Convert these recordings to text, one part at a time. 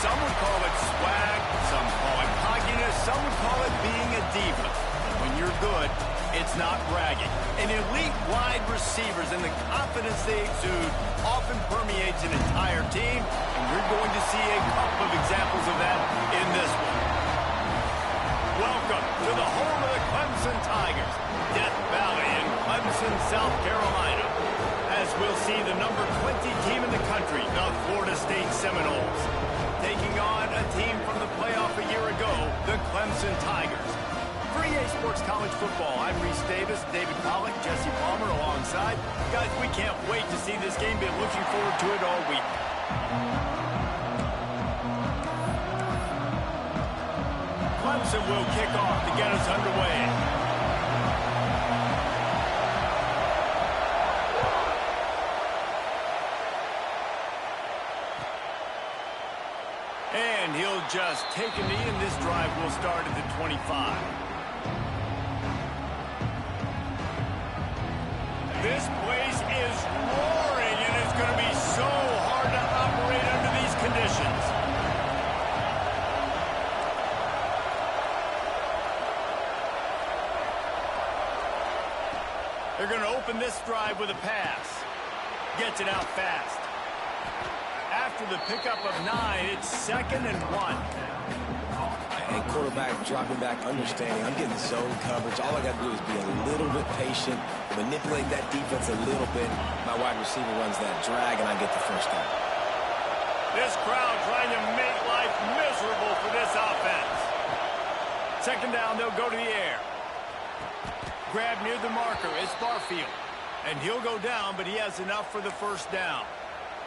Some would call it swag, some call it cockiness, some would call it being a diva. But when you're good, it's not bragging. And elite wide receivers and the confidence they exude often permeates an entire team, and you're going to see a couple of examples of that in this one. Welcome to the home of the Clemson Tigers, Death Valley in Clemson, South Carolina. As we'll see the number 20 team in the country, the Florida State Seminoles, taking on a team from the playoff a year ago, the Clemson Tigers. For EA Sports College Football, I'm Reese Davis, David Pollack, Jesse Palmer alongside. Guys, we can't wait to see this game. Been looking forward to it all week. Clemson will kick off to get us underway. And he'll just take a knee, and this drive will start at the 25. This place is roaring, and it's going to be so hard to operate under these conditions. They're going to open this drive with a pass. Gets it out fast. After the pickup of 9, it's 2nd and 1. And quarterback dropping back, understanding I'm getting zone coverage. All I got to do is be a little bit patient, manipulate that defense a little bit. My wide receiver runs that drag, and I get the first down. This crowd trying to make life miserable for this offense. 2nd down, they'll go to the air. Grab near the marker is Barfield. And he'll go down, but he has enough for the first down.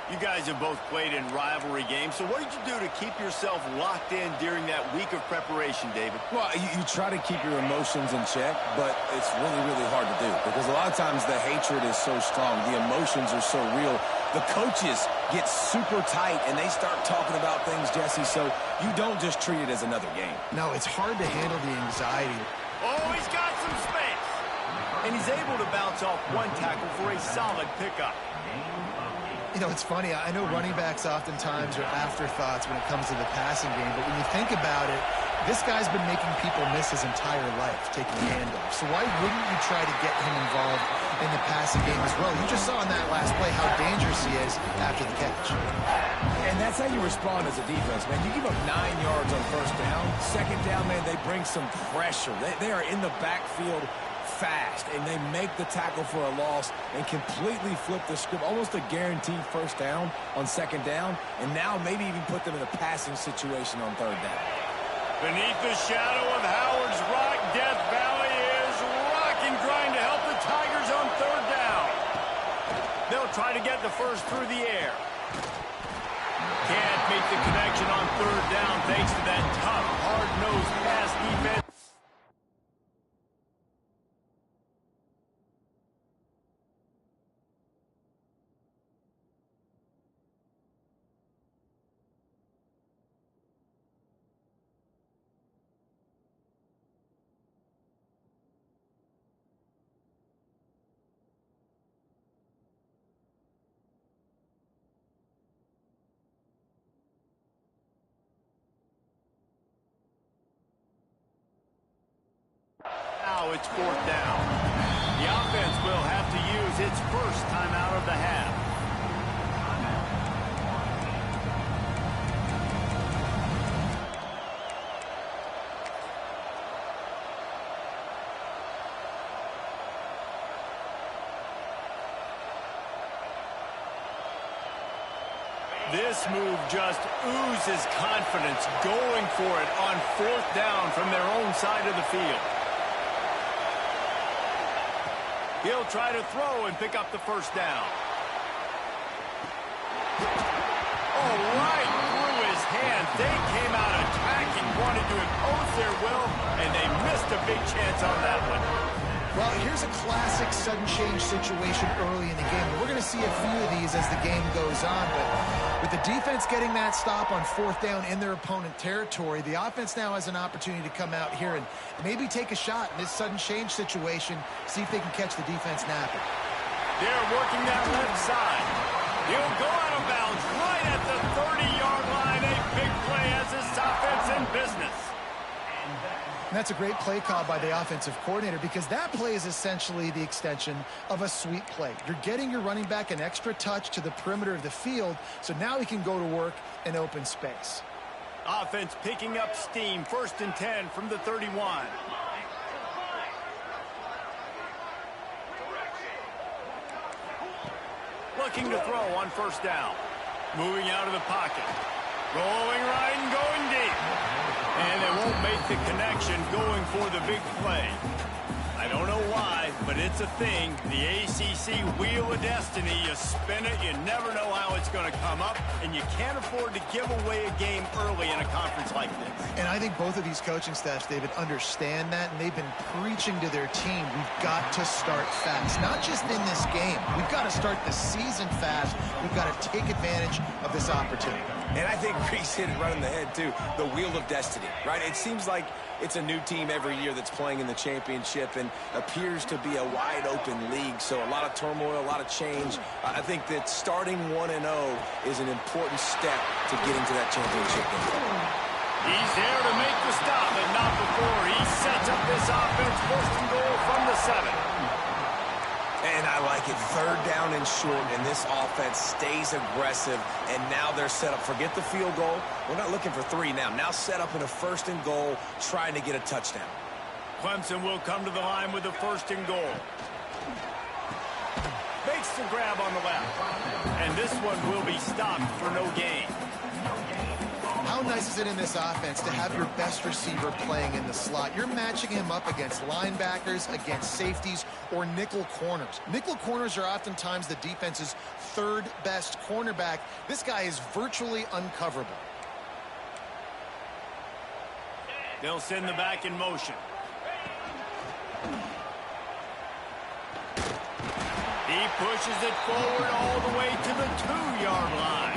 You guys have both played in rivalry games, so what did you do to keep yourself locked in during that week of preparation, David? Well, you try to keep your emotions in check, but it's really, really hard to do because a lot of times the hatred is so strong. The emotions are so real. The coaches get super tight, and they start talking about things, Jesse, so you don't just treat it as another game. No, it's hard to handle the anxiety. Oh, he's got some space. And he's able to bounce off one tackle for a solid pickup. You know, it's funny. I know running backs oftentimes are afterthoughts when it comes to the passing game, but when you think about it, this guy's been making people miss his entire life taking handoffs. So why wouldn't you try to get him involved in the passing game as well? You just saw in that last play how dangerous he is after the catch. And that's how you respond as a defense, man. You give up 9 yards on 1st down. 2nd down, man, they bring some pressure. They are in the backfield fast, and they make the tackle for a loss and completely flip the script, almost a guaranteed 1st down on 2nd down, and now maybe even put them in a passing situation on 3rd down. Beneath the shadow of Howard's Rock, Death Valley is rocking, trying to help the Tigers on 3rd down. They'll try to get the first through the air. Can't make the connection on 3rd down thanks to that tough, hard-nosed pass defense. Now it's 4th down. The offense will have to use its first timeout of the half. This move just oozes confidence, going for it on 4th down from their own side of the field. He'll try to throw and pick up the first down. Oh, right through his hands. They came out attacking, wanted to impose their will, and they missed a big chance on that one. Well, here's a classic sudden change situation early in the game. We're going to see a few of these as the game goes on, but with the defense getting that stop on 4th down in their opponent territory, the offense now has an opportunity to come out here and maybe take a shot in this sudden change situation, see if they can catch the defense napping. They're working that left side. He'll go out of bounds right at the 30-yard line. A big play And that's a great play call by the offensive coordinator because that play is essentially the extension of a sweep play. You're getting your running back an extra touch to the perimeter of the field, so now he can go to work in open space. Offense picking up steam. 1st and 10 from the 31. Looking to throw on 1st down. Moving out of the pocket. Rolling right and going deep. And they won't make the connection going for the big play. I don't know why, but it's a thing. The ACC Wheel of Destiny, you spin it, you never know how it's going to come up, and you can't afford to give away a game early in a conference like this. And I think both of these coaching staffs, David, understand that, and they've been preaching to their team, we've got to start fast. Not just in this game. We've got to start the season fast. We've got to take advantage of this opportunity. And I think Reese hit it right on the head, too. The Wheel of Destiny, right? It seems like it's a new team every year that's playing in the championship and appears to be a wide-open league. So a lot of turmoil, a lot of change. I think that starting 1-0 is an important step to getting to that championship game. He's there to make the stop, but not before. He sets up this offense. 1st and goal from the 7. And I like it. 3rd down and short, and this offense stays aggressive, and now they're set up. Forget the field goal. We're not looking for 3 now. Now set up in a 1st and goal, trying to get a touchdown. Clemson will come to the line with the 1st and goal. Makes the grab on the left. And this one will be stopped for no gain. How nice is it in this offense to have your best receiver playing in the slot? You're matching him up against linebackers, against safeties, or nickel corners. Nickel corners are oftentimes the defense's 3rd best cornerback. This guy is virtually uncoverable. They'll send the back in motion. He pushes it forward all the way to the 2-yard line.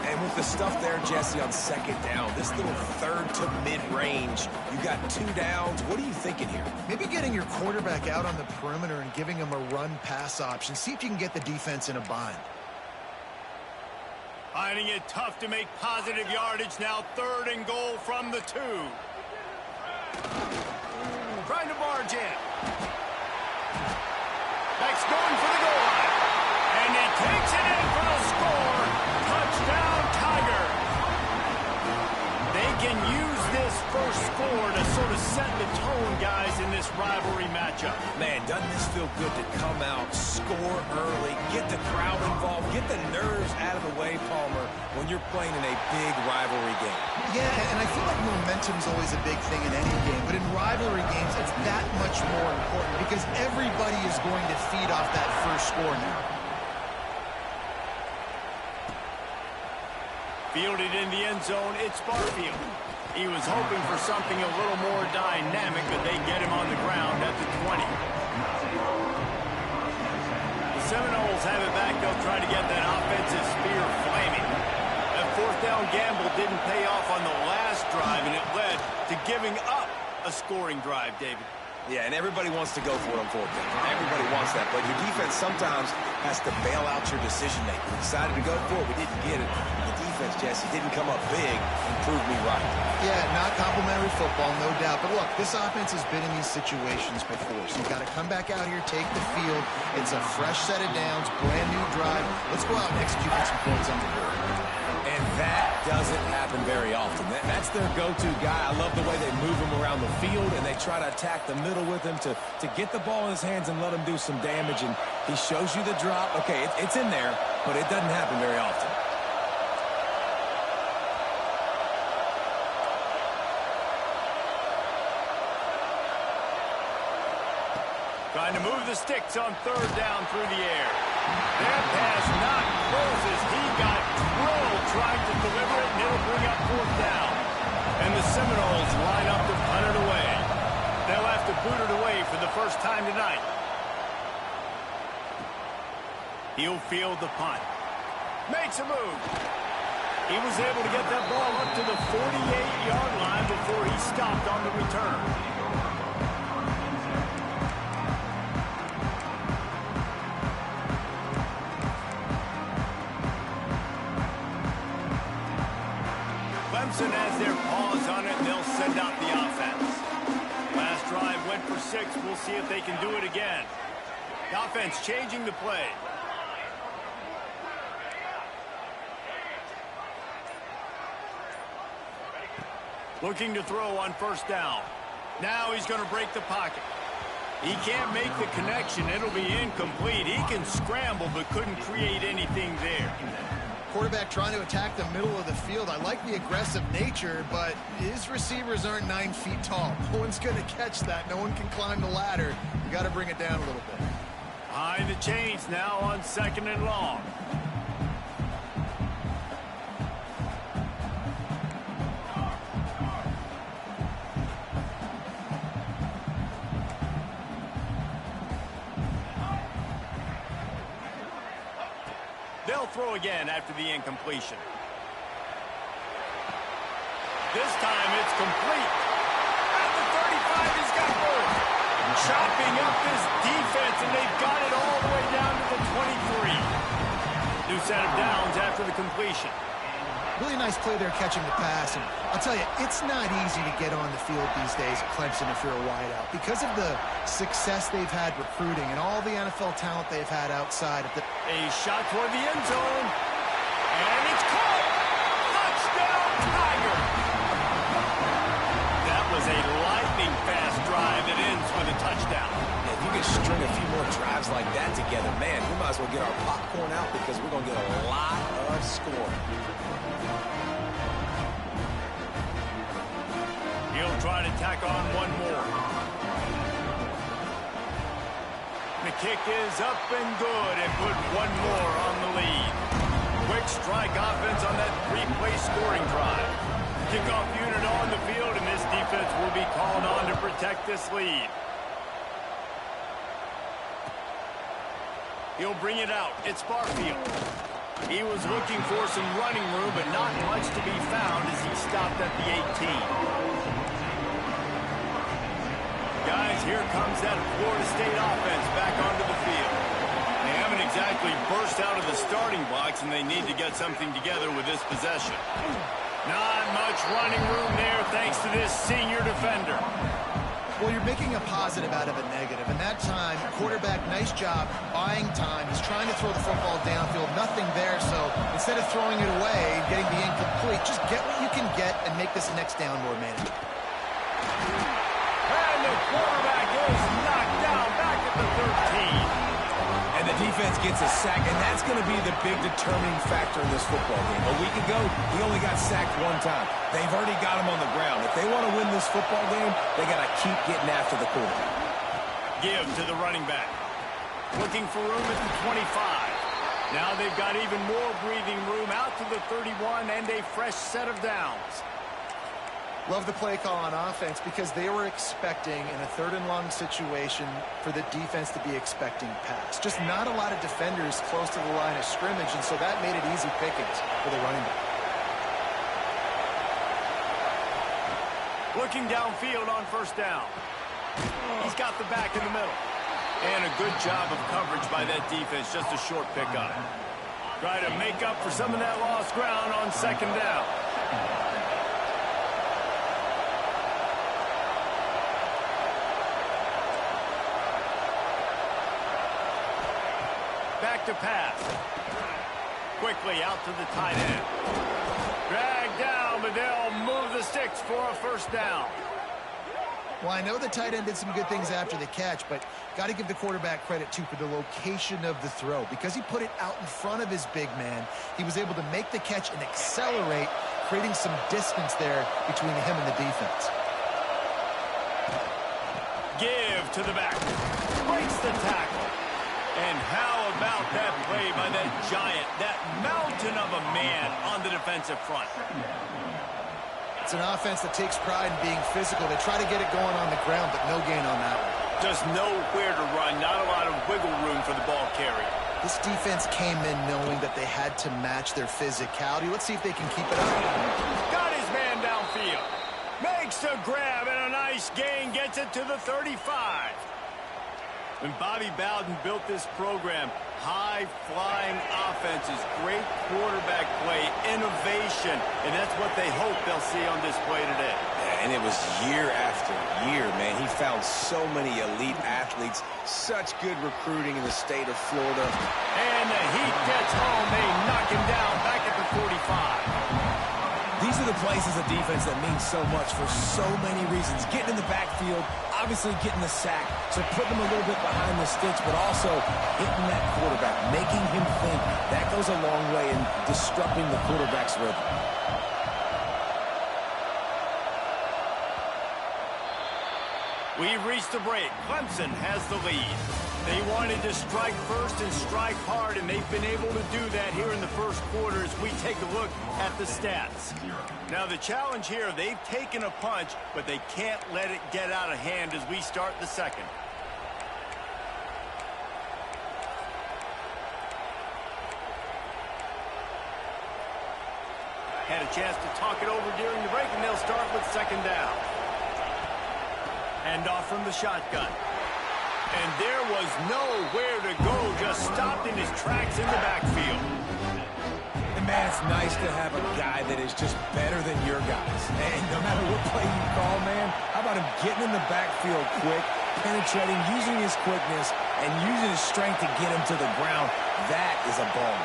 And with the stuff there, Jesse, on 2nd down, this little 3rd to mid-range, you got 2 downs. What are you thinking here? Maybe getting your quarterback out on the perimeter and giving him a run-pass option. See if you can get the defense in a bind. Finding it tough to make positive yardage now. 3rd and goal from the 2. Trying to barge in. Next going for the goal line. And he takes it in for the score. Touchdown, Tiger. They can use this first score to sort of set the tone, guys, in this rivalry matchup. Man, doesn't this feel good to come out, score early, get the crowd involved, get the nerves out of the way, Palmer, when you're playing in a big rivalry game? Yeah, and I feel like momentum's always a big thing in any game, but in rivalry games, it's that much more important because everybody is going to feed off that first score now. Fielded in the end zone, it's Barfield. He was hoping for something a little more dynamic, but they get him on the ground at the 20. The Seminoles have it back. They'll try to get that offensive spear flaming. That 4th down gamble didn't pay off on the last drive, and it led to giving up a scoring drive, David. Yeah, and everybody wants to go for it on 4th down. Everybody wants that, but your defense sometimes has to bail out your decision-making. We decided to go for it. We didn't get it. The defense, Jesse, didn't come up big and prove me right. Yeah, not complimentary football, no doubt. But look, this offense has been in these situations before, so you've got to come back out here, take the field. It's a fresh set of downs, brand new drive. Let's go out and execute with some points on the board. And that doesn't happen very often. That's their go-to guy. I love the way they move him around the field, and they try to attack the middle with him to get the ball in his hands and let him do some damage. And he shows you the drop. Okay, it's in there, but it doesn't happen very often. Trying to move the sticks on 3rd down through the air. That pass not closes. He got drilled trying to deliver it, and it'll bring up 4th down. And the Seminoles line up to punt it away. They'll have to boot it away for the first time tonight. He'll field the punt. Makes a move. He was able to get that ball up to the 48-yard line before he stopped on the return. Clemson has their paws on it, and they'll send out the offense. Last drive went for 6. We'll see if they can do it again. The offense changing the play. Looking to throw on first down. Now he's going to break the pocket. He can't make the connection. It'll be incomplete. He can scramble, but couldn't create anything there. Quarterback trying to attack the middle of the field. I like the aggressive nature, but his receivers aren't 9 feet tall. No one's going to catch that. No one can climb the ladder. You got to bring it down a little bit. Behind the chains now on 2nd and long. They'll throw again after the incompletion. This time it's complete. At the 35, he's got room. Chopping up this defense, and they've got it all the way down to the 23. New set of downs after the completion. Really nice play there catching the pass. And I'll tell you, it's not easy to get on the field these days at Clemson if you're a wideout. Because of the success they've had recruiting and all the NFL talent they've had outside of the... A shot toward the end zone. And it's caught. Touchdown, Tiger. That was a lightning-fast drive that ends with a touchdown. Yeah, if you can string a few more drives like that together, man, we might as well get our popcorn out because we're going to get a lot of scoring. He'll try to tack on one more. The kick is up and good and put one more on the lead. Quick strike offense on that 3-play scoring drive. Kickoff unit on the field, and this defense will be called on to protect this lead. He'll bring it out. It's Barfield. He was looking for some running room, but not much to be found as he stopped at the 18. Guys, here comes that Florida State offense back onto the field. They haven't exactly burst out of the starting blocks, and they need to get something together with this possession. Not much running room there thanks to this senior defender. Well, you're making a positive out of a negative. And that time, quarterback, nice job buying time. He's trying to throw the football downfield. Nothing there, so instead of throwing it away and getting the incomplete, just get what you can get and make this next down more manageable. And the quarterback is knocked down back at the 13. And the defense gets a sack, and that's going to be the big determining factor in this football game. A week ago, he only got sacked 1 time. They've already got him on the ground. If they want to win this football game, they got to keep getting after the quarterback. Give to the running back. Looking for room at the 25. Now they've got even more breathing room out to the 31 and a fresh set of downs. Love the play call on offense because they were expecting in a 3rd and long situation for the defense to be expecting pass. Just not a lot of defenders close to the line of scrimmage, and so that made it easy pickings for the running back. Looking downfield on first down. He's got the back in the middle. And a good job of coverage by that defense, just a short pickup. Try to make up for some of that lost ground on 2nd down. Back to pass. Quickly out to the tight end. Dragged down, but they'll move the sticks for a first down. Well, I know the tight end did some good things after the catch, but got to give the quarterback credit, too, for the location of the throw. Because he put it out in front of his big man, he was able to make the catch and accelerate, creating some distance there between him and the defense. Give to the back. Breaks the tackle. And how about that play by that giant, that mountain of a man on the defensive front? It's an offense that takes pride in being physical. They try to get it going on the ground, but no gain on that one. Just nowhere to run, not a lot of wiggle room for the ball carrier. This defense came in knowing that they had to match their physicality. Let's see if they can keep it up. Got his man downfield. Makes the grab and a nice gain, gets it to the 35. When Bobby Bowden built this program, high-flying offenses, great quarterback play, innovation, and that's what they hope they'll see on display today. Yeah, and it was year after year, man. He found so many elite athletes, such good recruiting in the state of Florida. And the Heat gets home. They knock him down back at the 45. These are the plays as a defense that mean so much for so many reasons. Getting in the backfield, obviously getting the sack, so putting him a little bit behind the sticks, but also hitting that quarterback, making him think. That goes a long way in disrupting the quarterback's rhythm. We've reached the break. Clemson has the lead. They wanted to strike first and strike hard, and they've been able to do that here in the first quarter as we take a look at the stats. Now, the challenge here, they've taken a punch, but they can't let it get out of hand as we start the second. Had a chance to talk it over during the break, and they'll start with second down. Hand off from the shotgun. And there was nowhere to go, just stopped in his tracks in the backfield. And, man, it's nice to have a guy that is just better than your guys. And no matter what play you call, man, how about him getting in the backfield quick, penetrating, using his quickness, and using his strength to get him to the ground. That is a ball.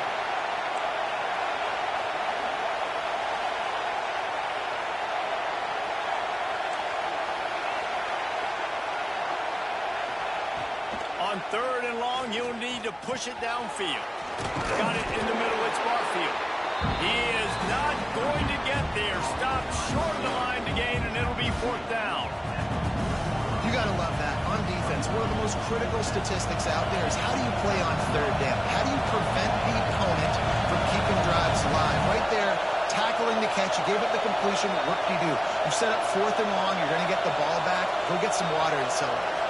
On third and long, you'll need to push it downfield. Got it in the middle, it's Barfield. He is not going to get there. Stopped short of the line to gain, and it'll be fourth down. You got to love that. On defense, one of the most critical statistics out there is how do you play on third down? How do you prevent the opponent from keeping drives alive? Right there, tackling the catch. You gave up the completion. What do you do? You set up fourth and long. You're going to get the ball back. Go get some water and celebrate.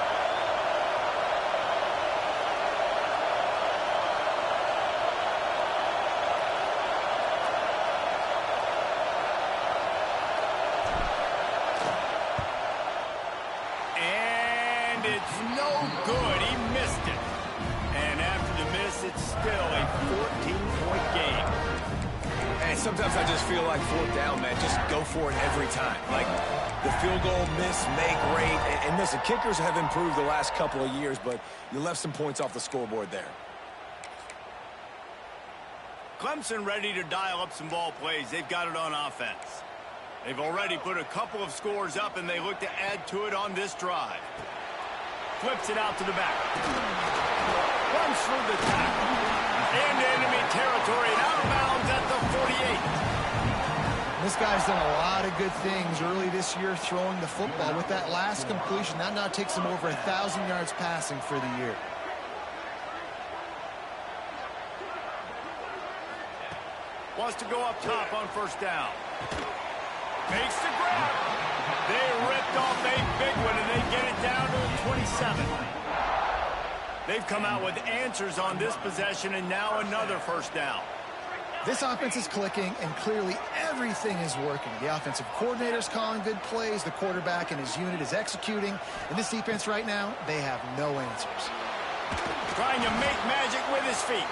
It's no good. He missed it. And after the miss, it's still a 14-point game. And sometimes I just feel like fourth down, man. Just go for it every time. Like the field goal miss, make rate. And listen, kickers have improved the last couple of years, but you left some points off the scoreboard there. Clemson ready to dial up some ball plays. They've got it on offense. They've already put a couple of scores up, and they look to add to it on this drive. Flips it out to the back. Runs through the tackle. Into enemy territory and out of bounds at the 48. This guy's done a lot of good things early this year throwing the football. With that last completion, that now takes him over 1,000 yards passing for the year. Wants to go up top on first down. Makes the grab. They ripped off a big one, and they get it down to the 27. They've come out with answers on this possession, and now another first down. This offense is clicking, and clearly everything is working. The offensive coordinator's calling good plays. The quarterback and his unit is executing. And this defense right now, they have no answers. Trying to make magic with his feet.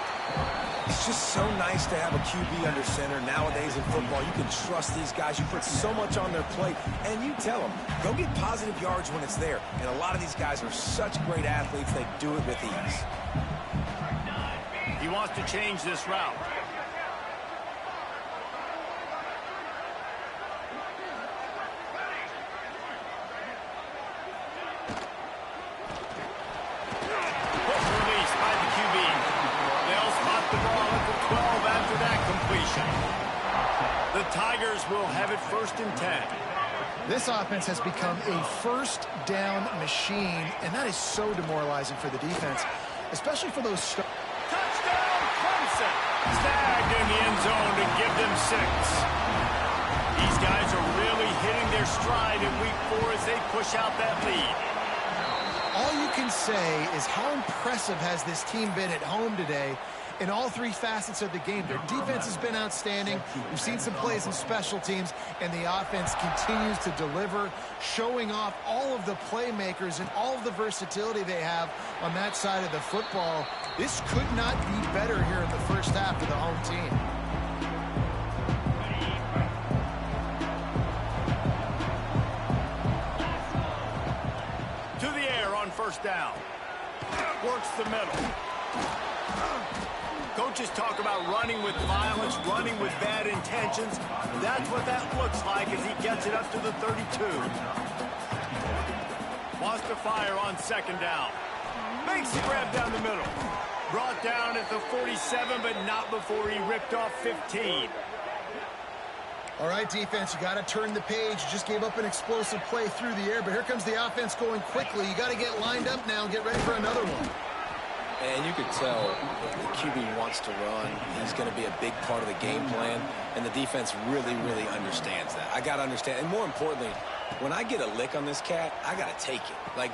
It's just so nice to have a QB under center. Nowadays in football, you can trust these guys. You put so much on their plate, and you tell them, go get positive yards when it's there. And a lot of these guys are such great athletes, they do it with ease. He wants to change this route. The Tigers will have it first and 10. This offense has become a first down machine, and that is so demoralizing for the defense, especially for those... Touchdown, Clemson! Snagged in the end zone to give them 6. These guys are really hitting their stride in week 4 as they push out that lead. All you can say is how impressive has this team been at home today, in all three facets of the game. Their defense has been outstanding. We've seen some plays in special teams, and the offense continues to deliver, showing off all of the playmakers and all of the versatility they have on that side of the football. This could not be better here in the first half for the home team. To the air on first down. Works the middle. Coaches talk about running with violence, running with bad intentions. That's what that looks like as he gets it up to the 32. Wants to fire on second down. Makes the grab down the middle. Brought down at the 47, but not before he ripped off 15. All right, defense, you got to turn the page. You just gave up an explosive play through the air, but here comes the offense going quickly. You got to get lined up now and get ready for another one. And you could tell the QB wants to run. He's going to be a big part of the game plan, and the defense really, really understands that. I got to understand, and more importantly, when I get a lick on this cat, I got to take it. Like,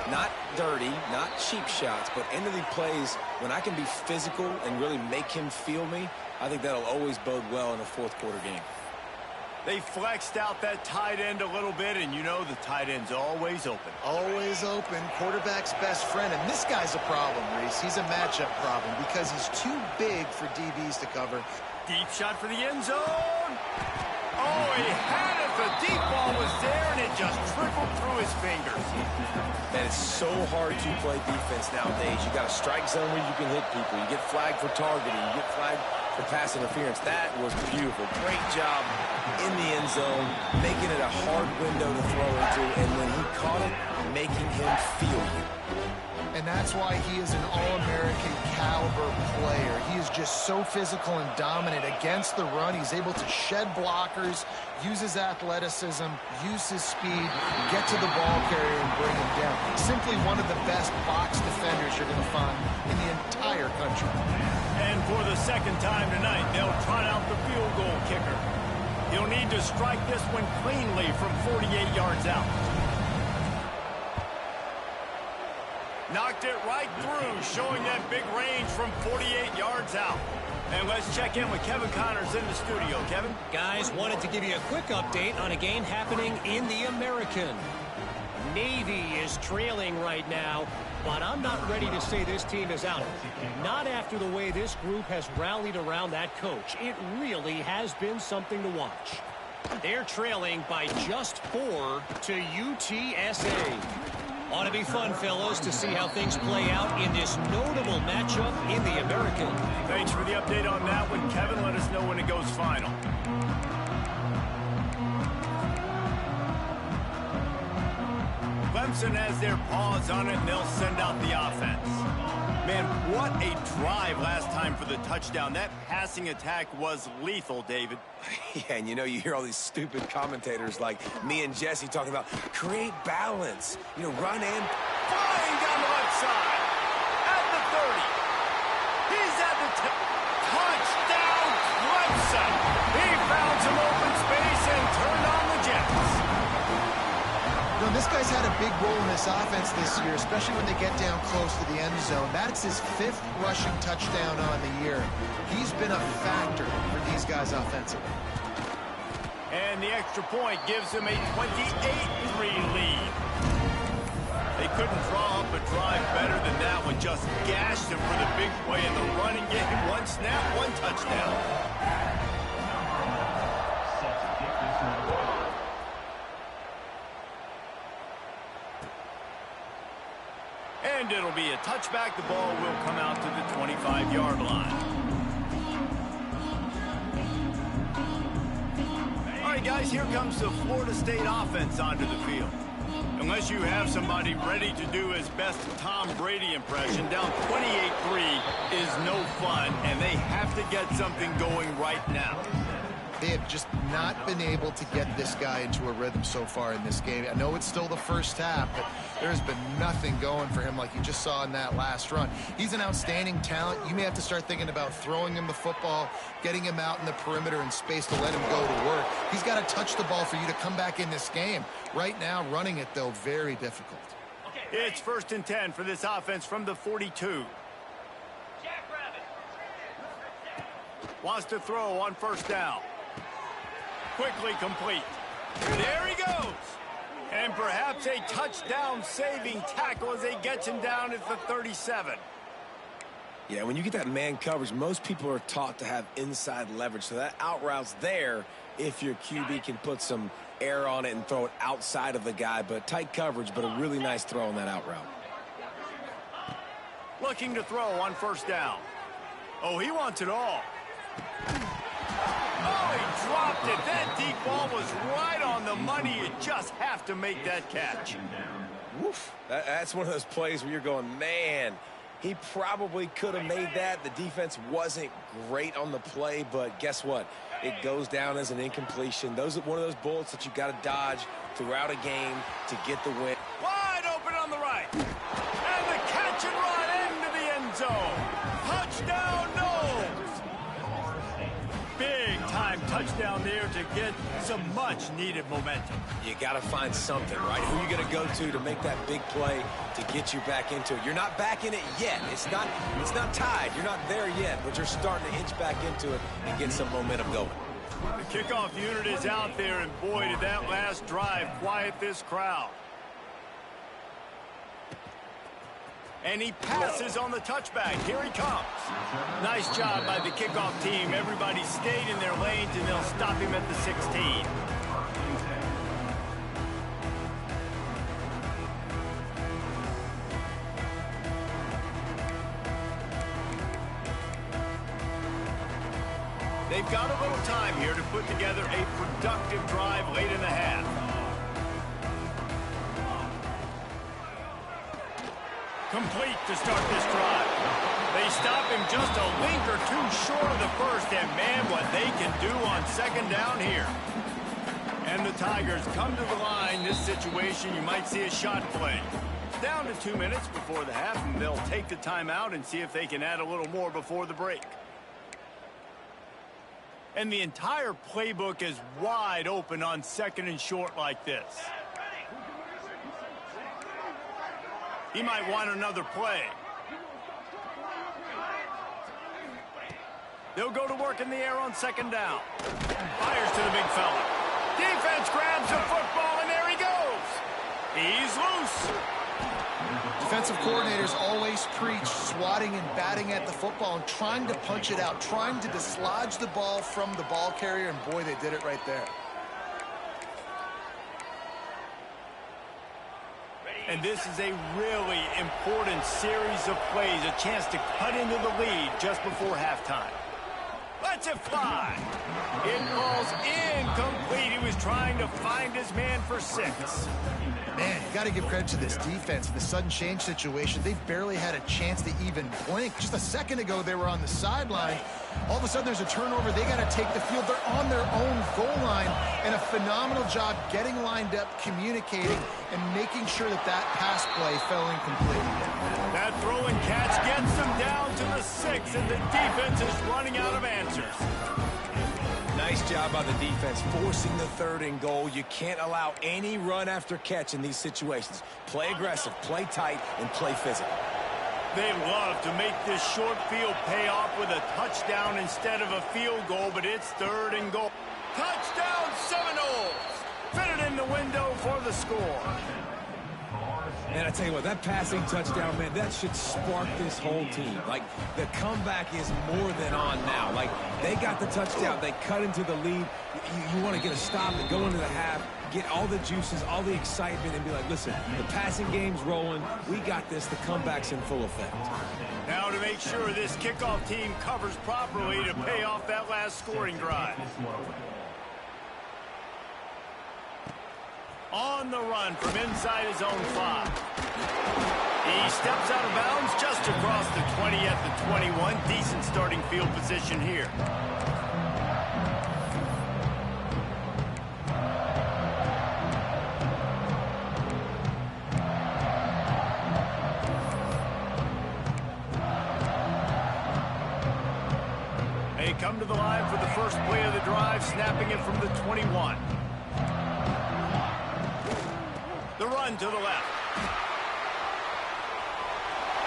not dirty, not cheap shots, but end of the plays, when I can be physical and really make him feel me, I think that'll always bode well in a fourth quarter game. They flexed out that tight end a little bit, and you know the tight end's always open. Always open. Quarterback's best friend. And this guy's a problem, Reese. He's a matchup problem because he's too big for DBs to cover. Deep shot for the end zone. Oh, he had it. The deep ball was there, and it just trickled through his fingers. Man, it's so hard to play defense nowadays. You got a strike zone where you can hit people. You get flagged for targeting. You get flagged for pass interference. That was beautiful. Great job in the end zone, making it a hard window to throw into, and when he caught it, making him feel you. And that's why he is an All-American caliber player. He is just so physical and dominant against the run. He's able to shed blockers, use his athleticism, use his speed, get to the ball carrier and bring him down. Simply one of the best box defenders you're going to find in the entire country. And for the second time tonight, they'll trot out the field goal kicker. He'll need to strike this one cleanly from 48 yards out. Knocked it right through, showing that big range from 48 yards out. And let's check in with Kevin Connors in the studio. Kevin? Guys, wanted to give you a quick update on a game happening in the American. Navy is trailing right now, but I'm not ready to say this team is out. Not after the way this group has rallied around that coach. It really has been something to watch. They're trailing by just 4 to UTSA. Ought to be fun, fellas, to see how things play out in this notable matchup in the American. Thanks for the update on that one, Kevin. Let us know when it goes final. Clemson has their paws on it, and they'll send out the offense. Man, what a drive last time for the touchdown. That passing attack was lethal, David. Yeah, and you know, you hear all these stupid commentators like me and Jesse talking about create balance. You know, run in. Flying down the left side. At the 30. He's at the touchdown, Clemson. He found some open space and turned on the Jets. You know, this guy's had a big role in this offense this year, especially when they get down close to the end zone. That's his 5th rushing touchdown on the year. He's been a factor for these guys offensively. And the extra point gives him a 28-3 lead. They couldn't draw up a drive better than that one. Just gashed him for the big play in the running game. One snap, one touchdown. And it'll be a touchback. The ball will come out to the 25-yard line. All right, guys, here comes the Florida State offense onto the field. Unless you have somebody ready to do his best Tom Brady impression, down 28-3 is no fun, and they have to get something going right now. They have just not been able to get this guy into a rhythm so far in this game. I know it's still the first half, but there's been nothing going for him like you just saw in that last run. He's an outstanding talent. You may have to start thinking about throwing him the football, getting him out in the perimeter and space to let him go to work. He's got to touch the ball for you to come back in this game. Right now, running it, though, very difficult. It's 1st and 10 for this offense from the 42. Wants to throw on first down. Quickly complete. There he goes. And perhaps a touchdown-saving tackle as they get him down at the 37. Yeah, when you get that man coverage, most people are taught to have inside leverage. So that out route's there if your QB can put some air on it and throw it outside of the guy. But tight coverage, but a really nice throw on that out route. Looking to throw on first down. Oh, he wants it all. Oh, he dropped it. That deep ball was right on the money. You just have to make that catch. Woof. That's one of those plays where you're going, man, he probably could have made that. The defense wasn't great on the play, but guess what? It goes down as an incompletion. Those are one of those bullets that you got to dodge throughout a game to get the win. Wide open on the right. And the catch and run into the end zone. Touchdown, Knowles. Big-time touchdown there to get some much-needed momentum. You got to find something, right? Who are you going to go to make that big play to get you back into it? You're not back in it yet. It's not tied. You're not there yet, but you're starting to inch back into it and get some momentum going. The kickoff unit is out there, and boy, did that last drive quiet this crowd. And he passes on the touchback. Here he comes. Nice job by the kickoff team. Everybody stayed in their lanes, and they'll stop him at the 16. They've got a little time here to put together a productive drive late in the half. Complete to start this drive. They stop him just a link or two short of the first, and man, what they can do on second down here. And the Tigers come to the line. This situation, you might see a shot play. Down to 2 minutes before the half, and they'll take the timeout and see if they can add a little more before the break. And the entire playbook is wide open on second and short like this. He might want another play. They'll go to work in the air on second down. Fires to the big fella. Defense grabs the football, and there he goes. He's loose. Defensive coordinators always preach swatting and batting at the football and trying to punch it out, trying to dislodge the ball from the ball carrier, and boy, they did it right there. And this is a really important series of plays, a chance to cut into the lead just before halftime. Lets it fly. It falls incomplete. He was trying to find his man for 6. Man, you got to give credit to this defense. In the sudden change situation, they barely had a chance to even blink. Just a second ago, they were on the sideline. All of a sudden, there's a turnover. They got to take the field. They're on their own goal line, and a phenomenal job getting lined up, communicating, and making sure that that pass play fell incomplete. That throw and catch gets them down to the 6, and the defense is running out of answers. Nice job by the defense forcing the 3rd and goal. You can't allow any run after catch in these situations. Play aggressive, play tight, and play physical. They love to make this short field pay off with a touchdown instead of a field goal, but it's 3rd and goal. Touchdown Seminoles! Fitted in the window for the score. And I tell you what, that passing touchdown, man, that should spark this whole team. Like, the comeback is more than on now. Like, they got the touchdown. They cut into the lead. You want to get a stop and go into the half, get all the juices, all the excitement, and be like, listen, the passing game's rolling. We got this. The comeback's in full effect. Now to make sure this kickoff team covers properly to pay off that last scoring drive. On the run from inside his own 5. He steps out of bounds just across the 20 at the 21. Decent starting field position here. They come to the line for the first play of the drive, snapping it from the 21. The run to the left.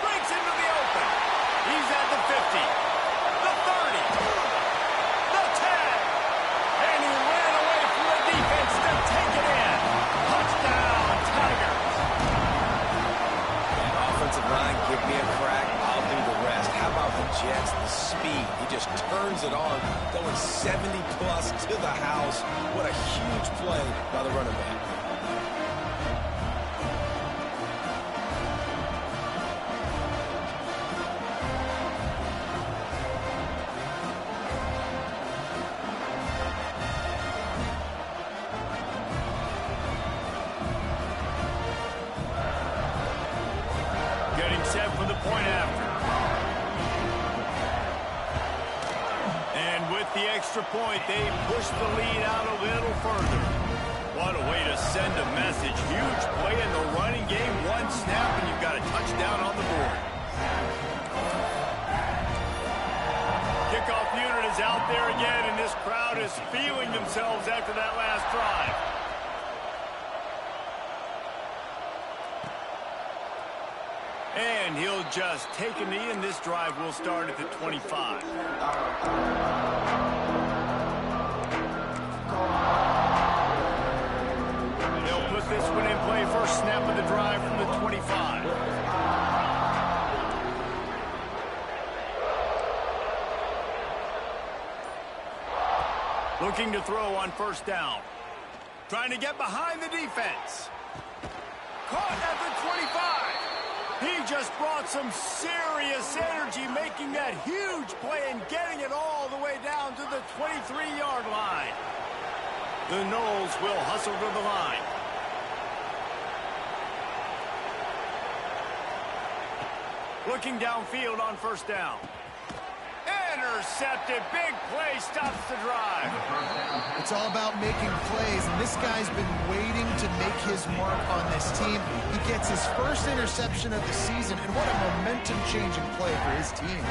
Breaks into the open. He's at the 50. The 30. 70-plus to the house. What a huge play by the running back. Getting set for the point after. And with the extra point, they push the lead out a little further. What a way to send a message. Huge play in the running game. One snap, and you've got a touchdown on the board. Kickoff unit is out there again, and this crowd is feeling themselves after that last drive. And he'll just take a knee, and this drive will start at the 25. They'll put this one in play. First snap of the drive from the 25. Looking to throw on first down. Trying to get behind the defense. Caught at the 25. He just brought some serious energy, making that huge play and getting it all the way down to the 23-yard line. The Noles will hustle to the line. Looking downfield on first down. Intercepted. Big play stops the drive. It's all about making plays, and this guy's been waiting to make his mark on this team. He gets his first interception of the season, and what a momentum-changing play for his team.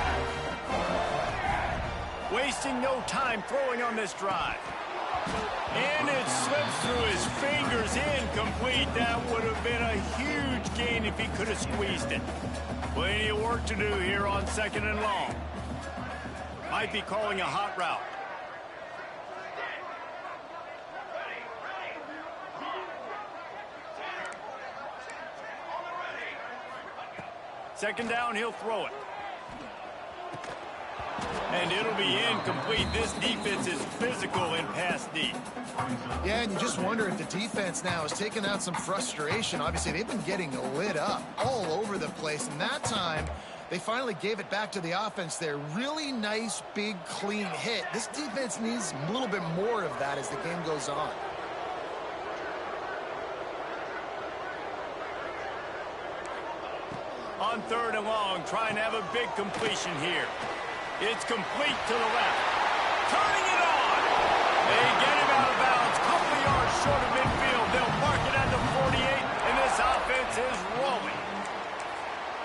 Wasting no time throwing on this drive. And it slips through his fingers, incomplete. That would have been a huge gain if he could have squeezed it. Plenty of work to do here on second and long. Might be calling a hot route. Second down, he'll throw it. And it'll be incomplete. This defense is physical in pass deep. Yeah, and you just wonder if the defense now is taking out some frustration. Obviously, they've been getting lit up all over the place, and that time they finally gave it back to the offense there. Really nice, big, clean hit. This defense needs a little bit more of that as the game goes on. On third and long, trying to have a big completion here. It's complete to the left. Turning it on. They get him out of bounds. Couple of yards short of midfield. They'll mark it at the 48, and this offense is rolling.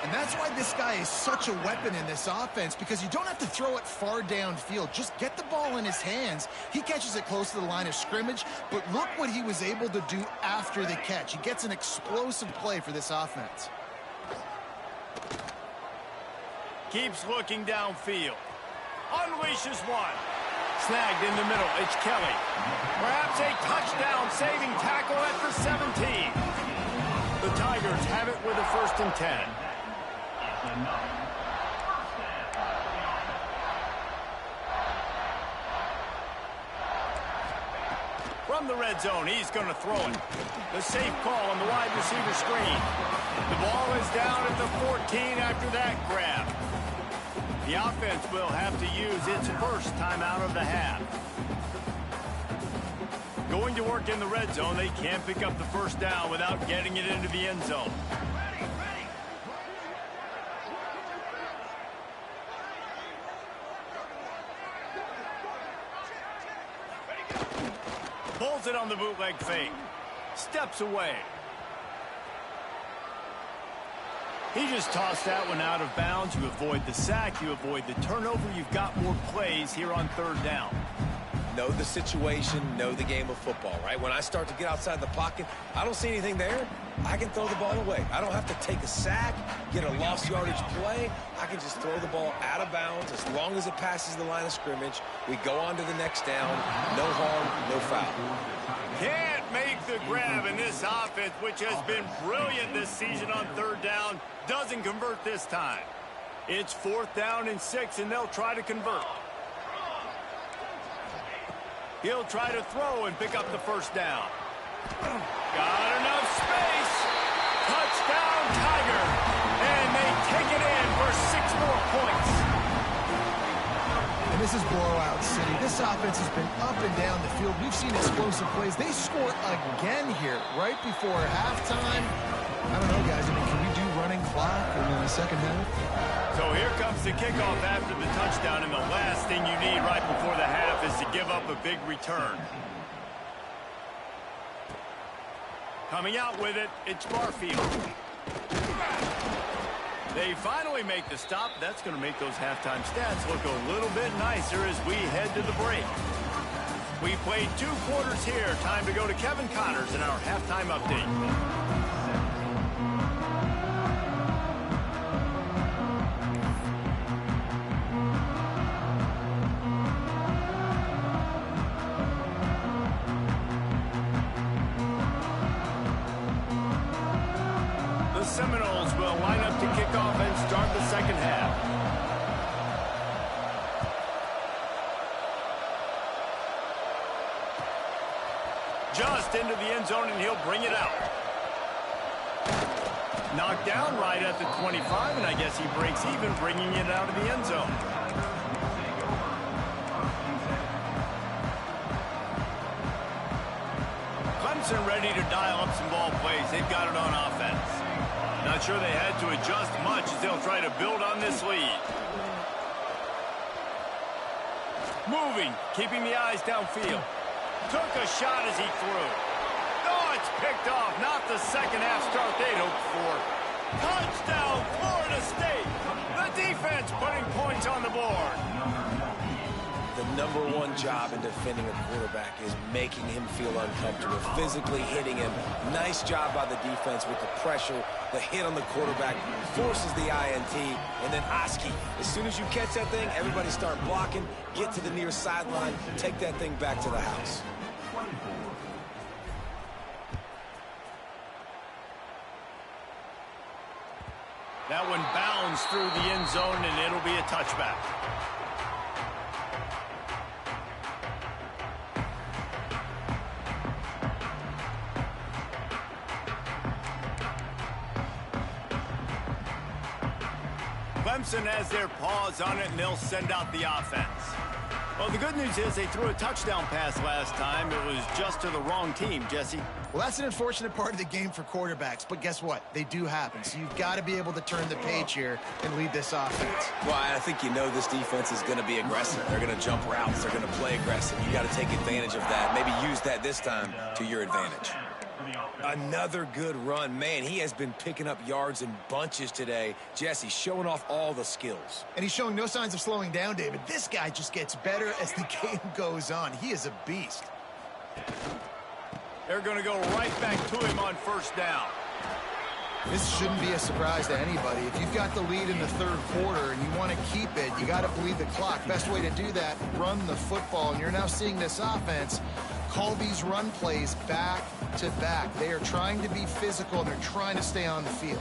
And that's why this guy is such a weapon in this offense, because you don't have to throw it far downfield. Just get the ball in his hands. He catches it close to the line of scrimmage, but look what he was able to do after the catch. He gets an explosive play for this offense. Keeps looking downfield. Unleashes one. Snagged in the middle. It's Kelly. Perhaps a touchdown-saving tackle at the 17. The Tigers have it with a 1st and 10. From the red zone, he's going to throw it. The safe call on the wide receiver screen. The ball is down at the 14 after that grab. The offense will have to use its first timeout of the half. Going to work in the red zone, they can't pick up the first down without getting it into the end zone. Pulls it on the bootleg fake. Steps away. He just tossed that one out of bounds. You avoid the sack. You avoid the turnover. You've got more plays here on third down. Know the situation, know the game of football, right? When I start to get outside the pocket, I don't see anything there, I can throw the ball away. I don't have to take a sack, get a lost yardage play. I can just throw the ball out of bounds as long as it passes the line of scrimmage. We go on to the next down. No harm, no foul. Can't make the grab, in this offense, which has been brilliant this season on third down, doesn't convert this time. It's 4th down and 6, and they'll try to convert. He'll try to throw and pick up the first down. Got enough space. Touchdown, Tiger. And they take it in for 6 more points. And this is blowout city. This offense has been up and down the field. We've seen explosive plays. They score again here right before halftime. I don't know, guys. I mean, can we do running clock in the second half? So here comes the kickoff after the touchdown, and the last thing you need right before the half is to give up a big return. Coming out with it, it's Barfield. They finally make the stop. That's going to make those halftime stats look a little bit nicer as we head to the break. We played 2 quarters here. Time to go to Kevin Connors in our halftime update. Seminoles will line up to kick off and start the second half. Just into the end zone, and he'll bring it out. Knocked down right at the 25, and I guess he breaks even, bringing it out of the end zone. Clemson ready to dial up some ball plays. They've got it on offense. Not sure they had to adjust much as they'll try to build on this lead. Moving, keeping the eyes downfield. Took a shot as he threw. Oh, it's picked off. Not the second half start they'd hoped for. Touchdown, Florida State. The defense putting points on the board. The #1 job in defending a quarterback is making him feel uncomfortable, physically hitting him. Nice job by the defense with the pressure, the hit on the quarterback, forces the INT, and then Oski. As soon as you catch that thing, everybody start blocking, get to the near sideline, take that thing back to the house. That one bounds through the end zone, and it'll be a touchback. Clemson has their paws on it, and they'll send out the offense. Well, the good news is they threw a touchdown pass last time. It was just to the wrong team, Jesse. Well, that's an unfortunate part of the game for quarterbacks, but guess what? They do happen. So you've got to be able to turn the page here and lead this offense. Well, I think you know this defense is going to be aggressive. They're going to jump routes. They're going to play aggressive. You got to take advantage of that. Maybe use that this time to your advantage. Another good run. Man, he has been picking up yards in bunches today. Jesse showing off all the skills. And he's showing no signs of slowing down, David. This guy just gets better as the game goes on. He is a beast. They're going to go right back to him on first down. This shouldn't be a surprise to anybody. If you've got the lead in the third quarter and you want to keep it, you got to bleed the clock. Best way to do that, run the football. And you're now seeing this offense call these run plays back to back. They are trying to be physical, and they're trying to stay on the field.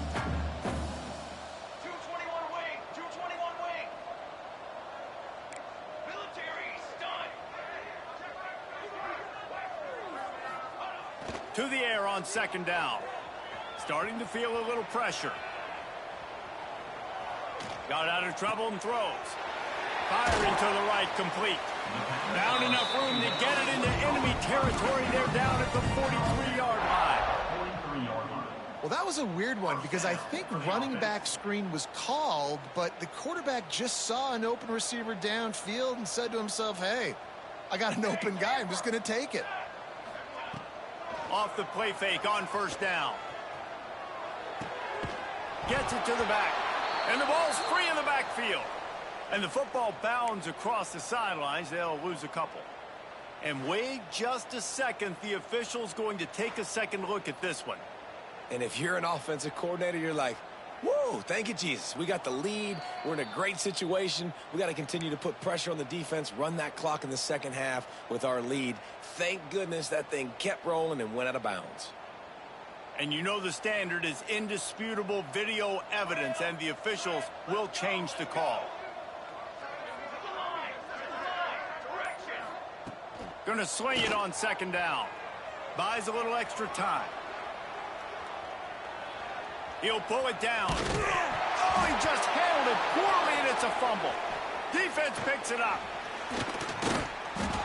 221 wing, 221 wing. Military stun. To the air on second down. Starting to feel a little pressure. Got out of trouble and throws. Firing to the right, complete. Found enough room to get it into enemy territory. They're down at the 43-yard line. Well, that was a weird one because I think running back screen was called, but the quarterback just saw an open receiver downfield and said to himself, hey, I got an open guy. I'm just going to take it. Off the play fake on first down. Gets it to the back. And the ball's free in the backfield. And the football bounds across the sidelines. They'll lose a couple. And wait just a second. The official's going to take a second look at this one. And if you're an offensive coordinator, you're like, whoa, thank you, Jesus. We got the lead. We're in a great situation. We got to continue to put pressure on the defense, run that clock in the second half with our lead. Thank goodness that thing kept rolling and went out of bounds. And you know the standard is indisputable video evidence, and the officials will change the call. Going to swing it on second down. Buys a little extra time. He'll pull it down. Oh, he just handled it poorly, and it's a fumble. Defense picks it up.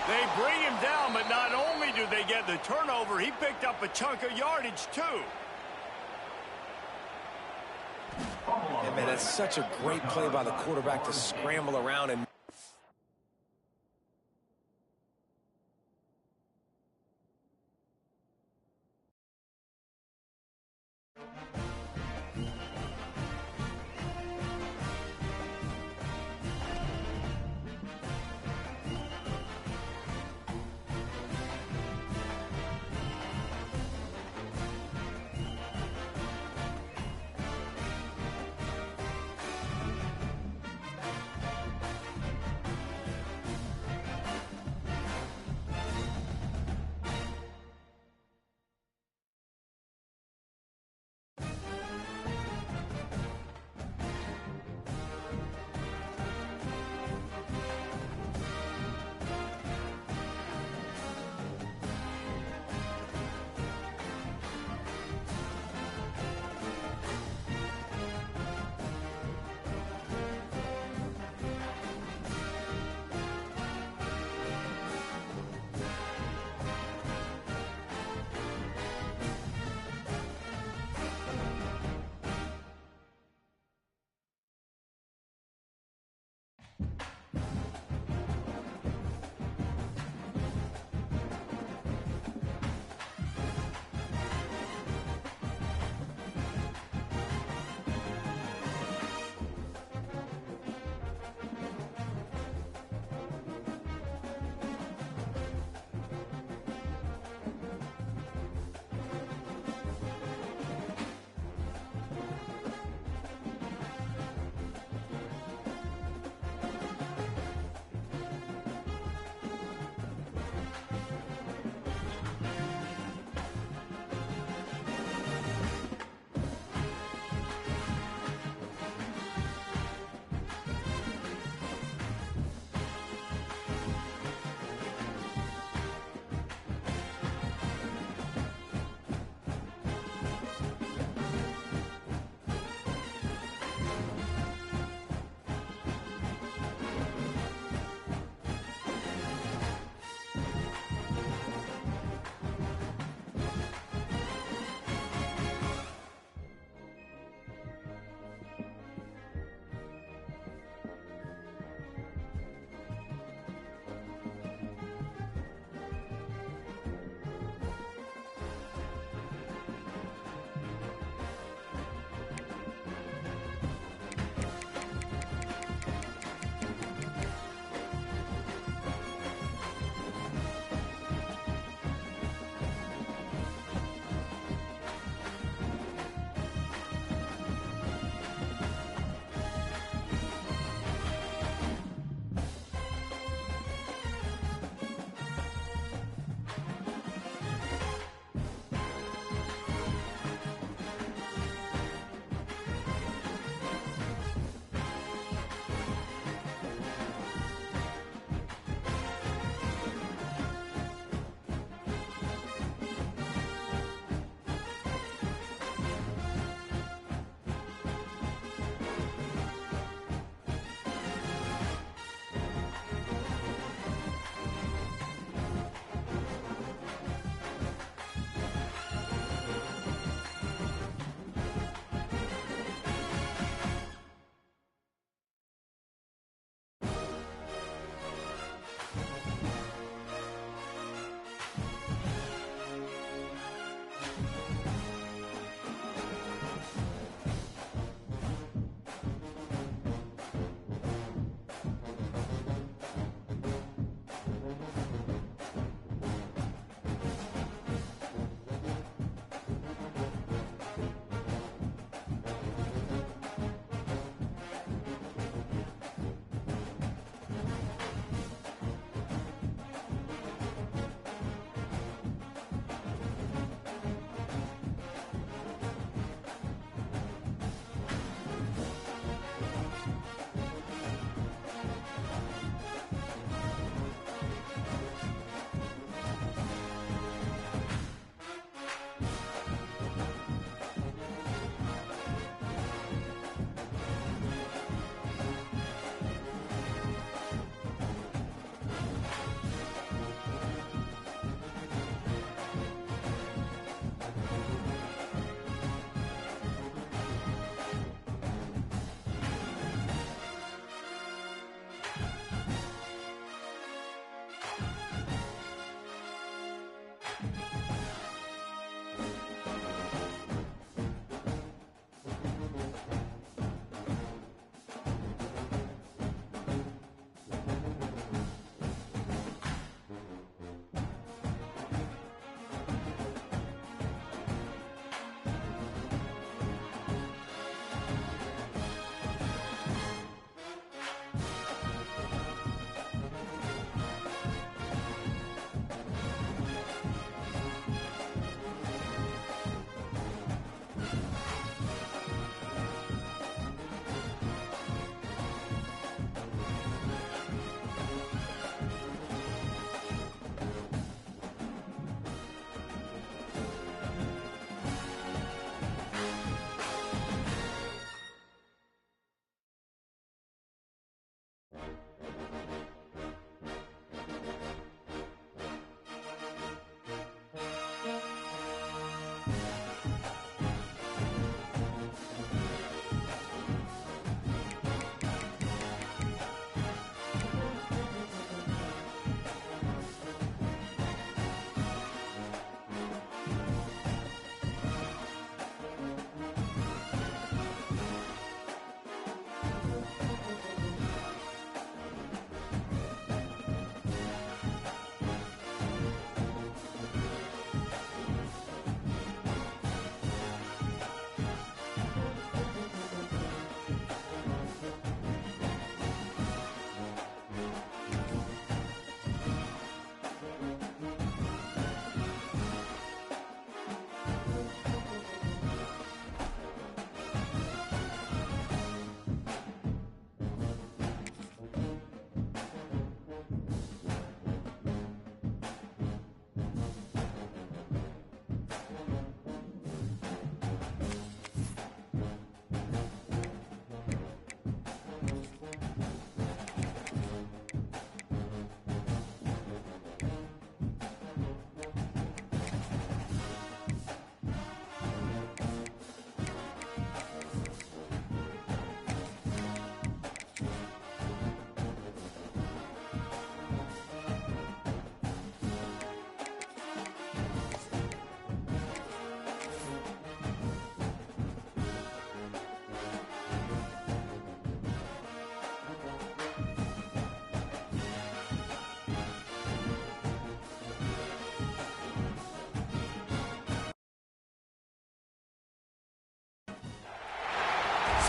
They bring him down, but not only do they get the turnover, he picked up a chunk of yardage, too. And, man, that's such a great play by the quarterback to scramble around and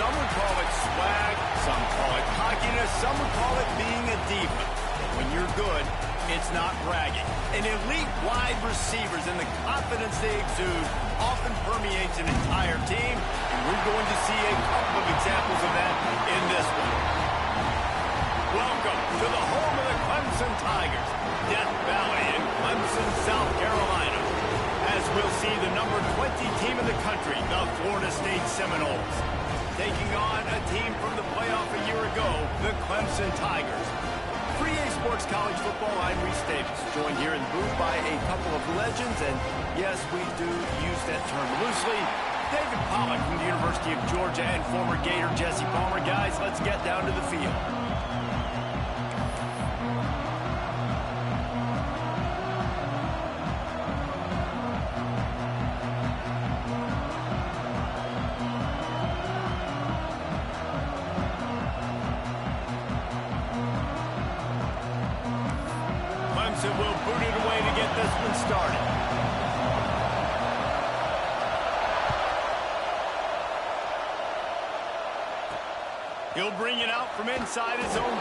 Some would call it swag, some call it cockiness, some would call it being a diva. When you're good, it's not bragging. An elite wide receivers and the confidence they exude often permeates an entire team, and we're going to see a couple of examples of that in this one. Welcome to the home of the Clemson Tigers, Death Valley in Clemson, South Carolina, as we'll see the number 20 team in the country, the Florida State Seminoles, taking on a team from the playoff a year ago, the Clemson Tigers. 3A Sports College Football, I'm Reese Davis, joined here in the booth by a couple of legends, and yes, we do use that term loosely. David Pollock from the University of Georgia and former Gator Jesse Palmer. Guys, let's get down to the field. Clemson will boot it away to get this one started. He'll bring it out from inside his own 10.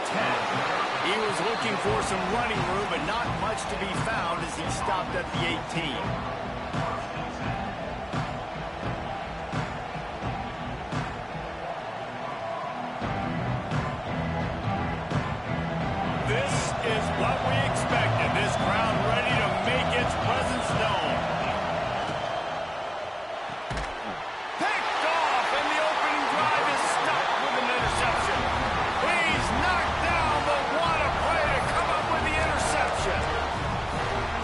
He was looking for some running room, but not much to be found as he stopped at the 18. This is what we expected. This crowd ready to make its presence known. Picked off, and the opening drive is stopped with an interception. He's knocked down, but what a play to come up with the interception.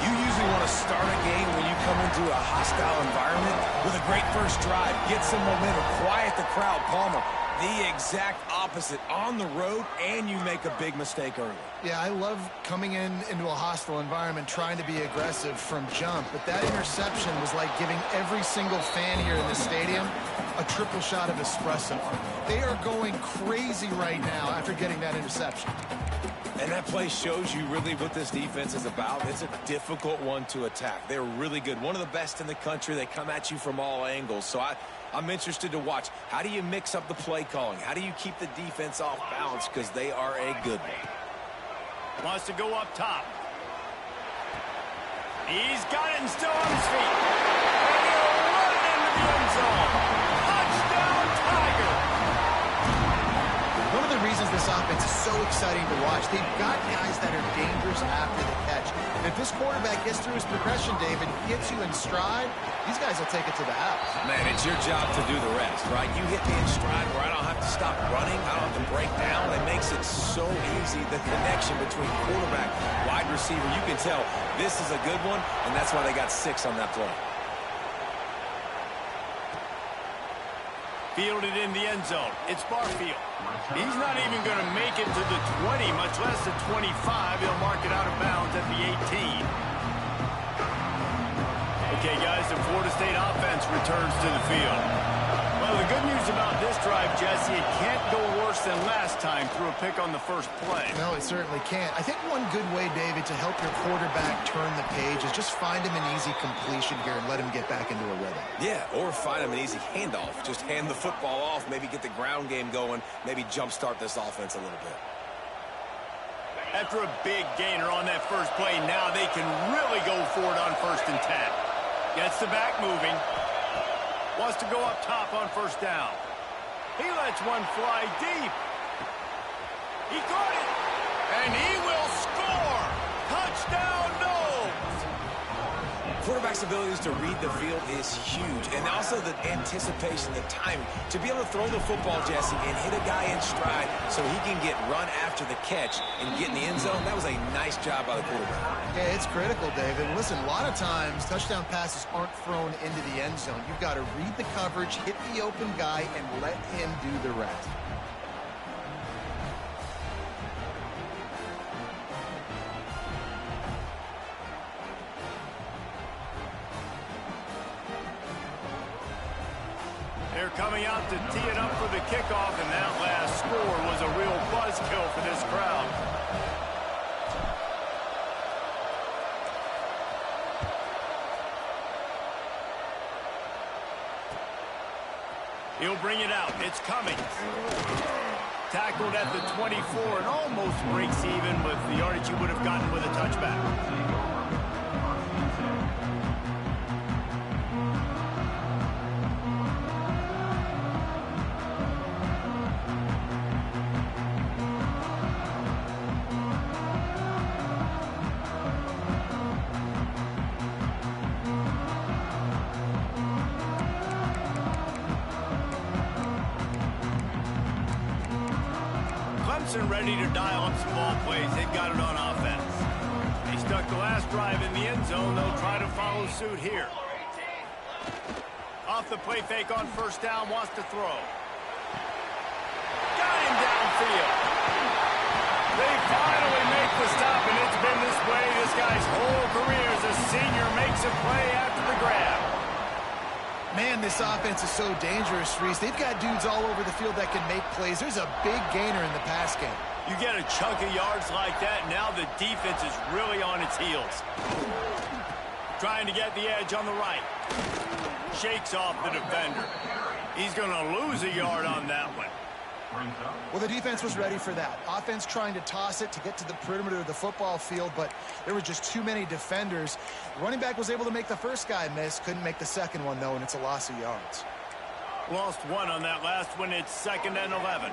You usually want to start a game when you come into a hostile environment with a great first drive, get some momentum, quiet the crowd. Palmer, the exact opposite. On the road, and you make a big mistake early. Yeah, I love coming into a hostile environment, trying to be aggressive from jump, but that interception was like giving every single fan here in the stadium a triple shot of espresso. They are going crazy right now after getting that interception. And that play shows you really what this defense is about. It's a difficult one to attack. They're really good. One of the best in the country. They come at you from all angles. So I'm interested to watch. How do you mix up the play calling? How do you keep the defense off balance? Because they are a good one. Wants to go up top. He's got it and still on his feet. And he'll run into the end zone. Touchdown, Tiger. One of the reasons this offense is so exciting to watch, they've got guys that are dangerous after the catch. And if this quarterback gets through his progression, David, gets you in stride, these guys will take it to the house. Man, it's your job to do the rest, right? You hit me in stride where I don't have to stop running. I don't have to break down. It makes it so easy. The connection between quarterback, wide receiver, you can tell this is a good one, and that's why they got 6 on that play. Fielded in the end zone. It's Barfield. He's not even going to make it to the 20, much less the 25. He'll mark it out of bounds at the 18. Okay, guys, the Florida State offense returns to the field. Well, the good news about this drive, Jesse, it can't go worse than last time through a pick on the first play. No, it certainly can't. I think one good way, David, to help your quarterback turn the page is just find him an easy completion here and let him get back into a rhythm. Yeah, or find him an easy handoff. Just hand the football off, maybe get the ground game going, maybe jumpstart this offense a little bit. After a big gainer on that first play, now they can really go for it on 1st and 10. Gets the back moving. Wants to go up top on 1st down. He lets one fly deep. He caught it. And he will score. Touchdown, Noles. Quarterback's abilities to read the field is huge. And also the anticipation, the timing. To be able to throw the football, Jesse, and hit a guy in stride so he can get run after the catch and get in the end zone, that was a nice job by the quarterback. Yeah, it's critical, David. Listen, a lot of times touchdown passes aren't thrown into the end zone. You've got to read the coverage, hit the open guy, and let him do the rest. They're coming out to tee it up for the kickoff, and that last score was a real buzzkill for this crowd. He'll bring it out. It's Cummings. Tackled at the 24 and almost breaks even with the yardage he would have gotten with a touchback. Clemson ready to dial up some ball plays. They've got it on offense. They stuck the last drive in the end zone. They'll try to follow suit here. Off the play fake on first down, wants to throw. Got him downfield. They finally make the stop, and it's been this way this guy's whole career as a senior makes a play after the grab. Man, this offense is so dangerous, Reese. They've got dudes all over the field that can make plays. There's a big gainer in the pass game. You get a chunk of yards like that, now the defense is really on its heels. Trying to get the edge on the right. Shakes off the defender. He's going to lose a yard on that one. Well, the defense was ready for that. Offense trying to toss it to get to the perimeter of the football field, but there were just too many defenders. The running back was able to make the first guy miss, couldn't make the second one, though, and it's a loss of yards. Lost one on that last one. It's 2nd and 11.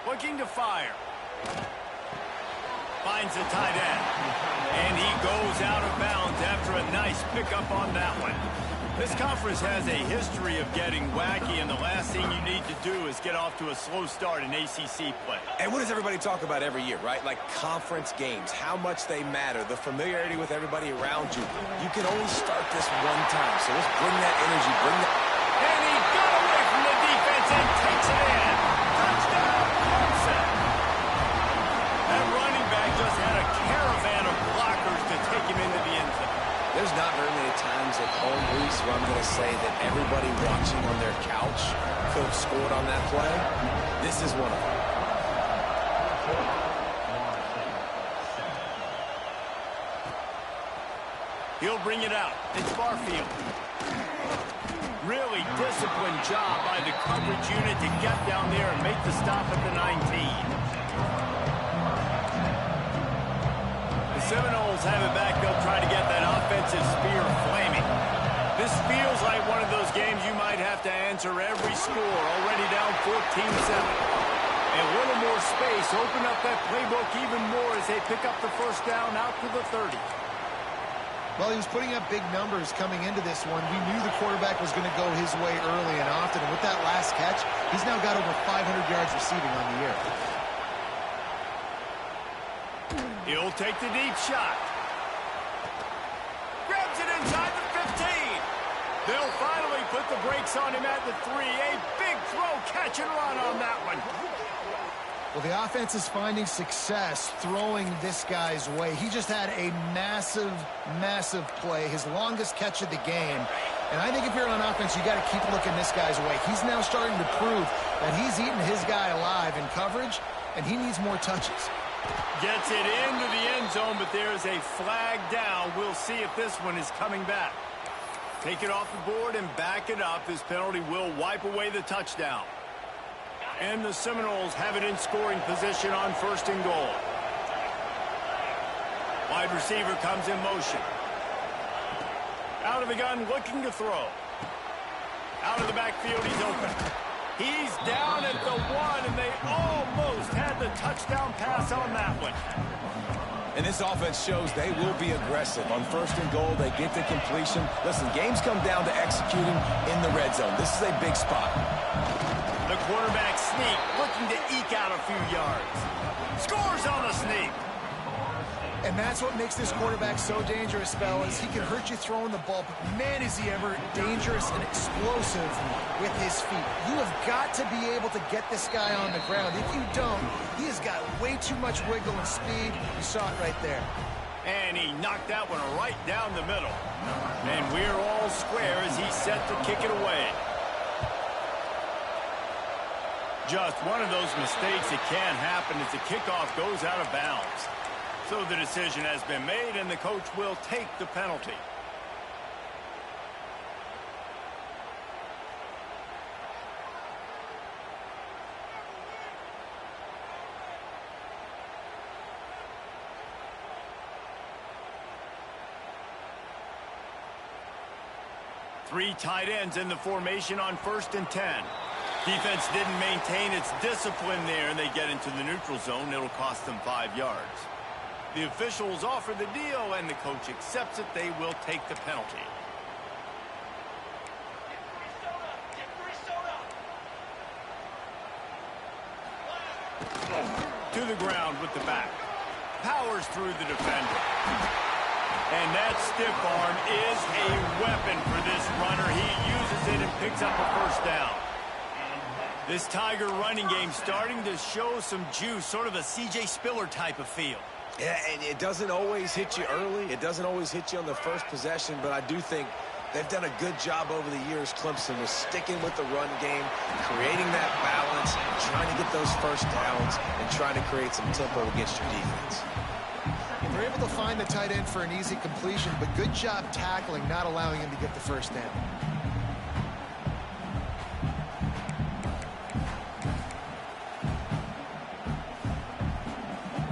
Looking to fire. Finds the tight end. And he goes out of bounds after a nice pickup on that one. This conference has a history of getting wacky, and the last thing you need to do is get off to a slow start in ACC play. And what does everybody talk about every year, right? Like conference games, how much they matter, the familiarity with everybody around you. You can only start this one time, so let's bring that energy, bring that... And he got away from the defense and takes it in. Touchdown, Clemson. That running back just had a caravan of blockers to take him into the end zone. There's not very many times at home, Reese, where I'm going to say that everybody watching on their couch could have scored on that play. This is one of them. He'll bring it out. It's Barfield. Really disciplined job by the coverage unit to get down there and make the stop at the 19. Seminoles have it back. They'll try to get that offensive spear flaming. This feels like one of those games you might have to answer every score. Already down 14-7. And a little more space. Open up that playbook even more as they pick up the first down out to the 30. Well, he was putting up big numbers coming into this one. We knew the quarterback was going to go his way early and often. And with that last catch, he's now got over 500 yards receiving on the year. He'll take the deep shot. Grabs it inside the 15. They'll finally put the brakes on him at the 3. A big throw, catch and run on that one. Well, the offense is finding success throwing this guy's way. He just had a massive, massive play, his longest catch of the game. And I think if you're on offense, you got to keep looking this guy's way. He's now starting to prove that he's eating his guy alive in coverage, and he needs more touches. Gets it into the end zone, but there's a flag down. We'll see if this one is coming back. Take it off the board and back it up. This penalty will wipe away the touchdown. And the Seminoles have it in scoring position on 1st and goal. Wide receiver comes in motion. Out of the gun, looking to throw. Out of the backfield, he's open. He's down at the 1, and they almost had the touchdown pass on that one. And this offense shows they will be aggressive. On 1st and goal, they get to completion. Listen, games come down to executing in the red zone. This is a big spot. The quarterback sneak, looking to eke out a few yards. Scores on the sneak. And that's what makes this quarterback so dangerous, fellas. He can hurt you throwing the ball, but man, is he ever dangerous and explosive with his feet. You have got to be able to get this guy on the ground. If you don't, he has got way too much wiggle and speed. You saw it right there. And he knocked that one right down the middle. And we're all square as he's set to kick it away. Just one of those mistakes that can happen as the kickoff goes out of bounds. So the decision has been made, and the coach will take the penalty. Three tight ends in the formation on 1st and 10. Defense didn't maintain its discipline there, and they get into the neutral zone. It'll cost them 5 yards. The officials offer the deal, and the coach accepts it. They will take the penalty. To the ground with the back. Powers through the defender. And that stiff arm is a weapon for this runner. He uses it and picks up a first down. This Tiger running game starting to show some juice, sort of a C.J. Spiller type of feel. Yeah, and it doesn't always hit you early. It doesn't always hit you on the first possession, but I do think they've done a good job over the years, Clemson, with sticking with the run game, creating that balance, trying to get those first downs, and trying to create some tempo against your defense. They're able to find the tight end for an easy completion, but good job tackling, not allowing him to get the first down.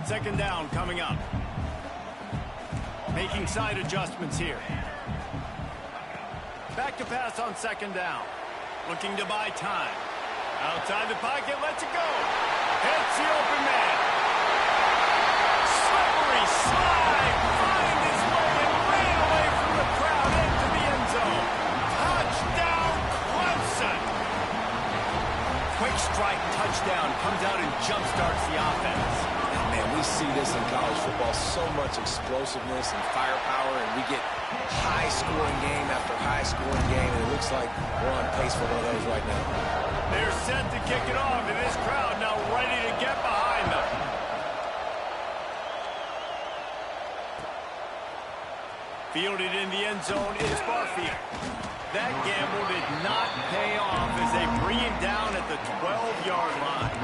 Second down coming up. Making side adjustments here. Back to pass on 2nd down. Looking to buy time. Outside the pocket, lets it go. Hits the open man. Slippery slide. Find his way and ran away from the crowd into the end zone. Touchdown, Clemson. Quick strike touchdown. Comes out and jumpstarts the offense. Man, we see this in college football, so much explosiveness and firepower, and we get high-scoring game after high-scoring game, and it looks like we're on pace for one of those right now. They're set to kick it off, and this crowd now ready to get behind them. Fielded in the end zone is Barfield. That gamble did not pay off as they bring him down at the 12-yard line.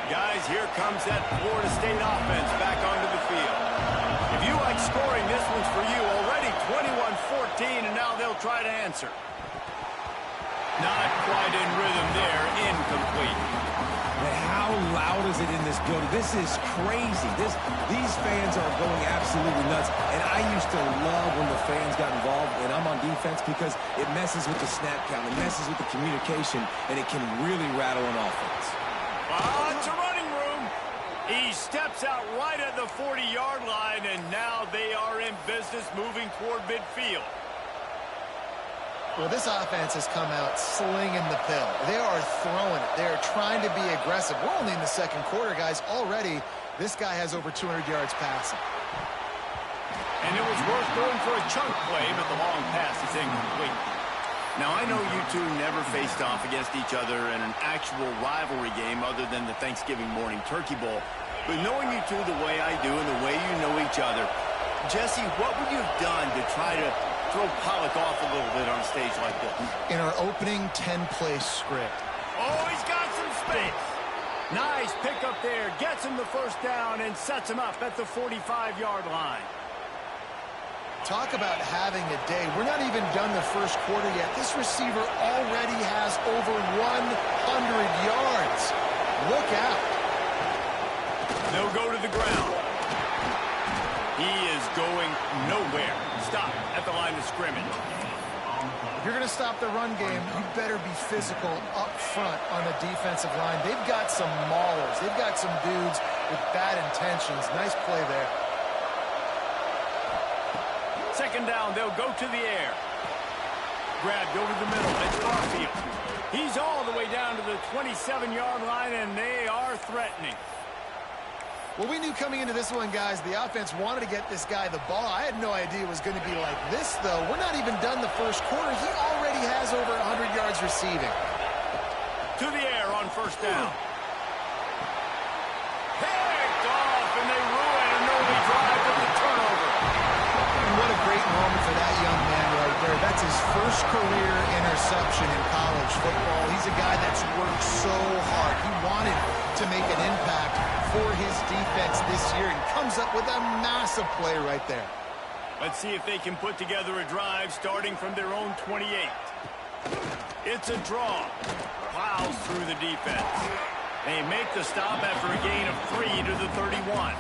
Guys, here comes that Florida State offense back onto the field. If you like scoring, this one's for you. Already 21-14, and now they'll try to answer. Not quite in rhythm there. Incomplete. But how loud is it in this building? This is crazy. These fans are going absolutely nuts. And I used to love when the fans got involved, and I'm on defense, because it messes with the snap count. It messes with the communication, and it can really rattle an offense. It's a running room. He steps out right at the 40-yard line, and now they are in business moving toward midfield. Well, this offense has come out slinging the pill. They are throwing it. They are trying to be aggressive. We're only in the 2nd quarter, guys. Already, this guy has over 200 yards passing. And it was worth going for a chunk play, but the long pass is incomplete. Now, I know you two never faced off against each other in an actual rivalry game other than the Thanksgiving morning Turkey Bowl. But knowing you two the way I do and the way you know each other, Jesse, what would you have done to try to throw Pollock off a little bit on a stage like this? In our opening 10-play script. Oh, he's got some space. Nice pick up there. Gets him the first down and sets him up at the 45-yard line. Talk about having a day. We're not even done the 1st quarter yet. This receiver already has over 100 yards. Look out. They'll go to the ground. He is going nowhere. Stop at the line of scrimmage. If you're going to stop the run game, you better be physical up front on the defensive line. They've got some maulers. They've got some dudes with bad intentions. Nice play there. 2nd down, they'll go to the air. Grabbed over the middle. It's Barfield. He's all the way down to the 27-yard line, and they are threatening. Well, we knew coming into this one, guys, the offense wanted to get this guy the ball. I had no idea it was going to be like this, though. We're not even done the 1st quarter. He already has over 100 yards receiving. To the air on 1st down. Picked off, and they ruin an early drive with the turnover. And what a great moment for that young man right there. That's his first career interception in college football. He's a guy that's worked so hard. He wanted to make an impact for his defense this year, and comes up with a massive play right there. Let's see if they can put together a drive starting from their own 28. It's a draw. Plows through the defense. They make the stop after a gain of 3 to the 31.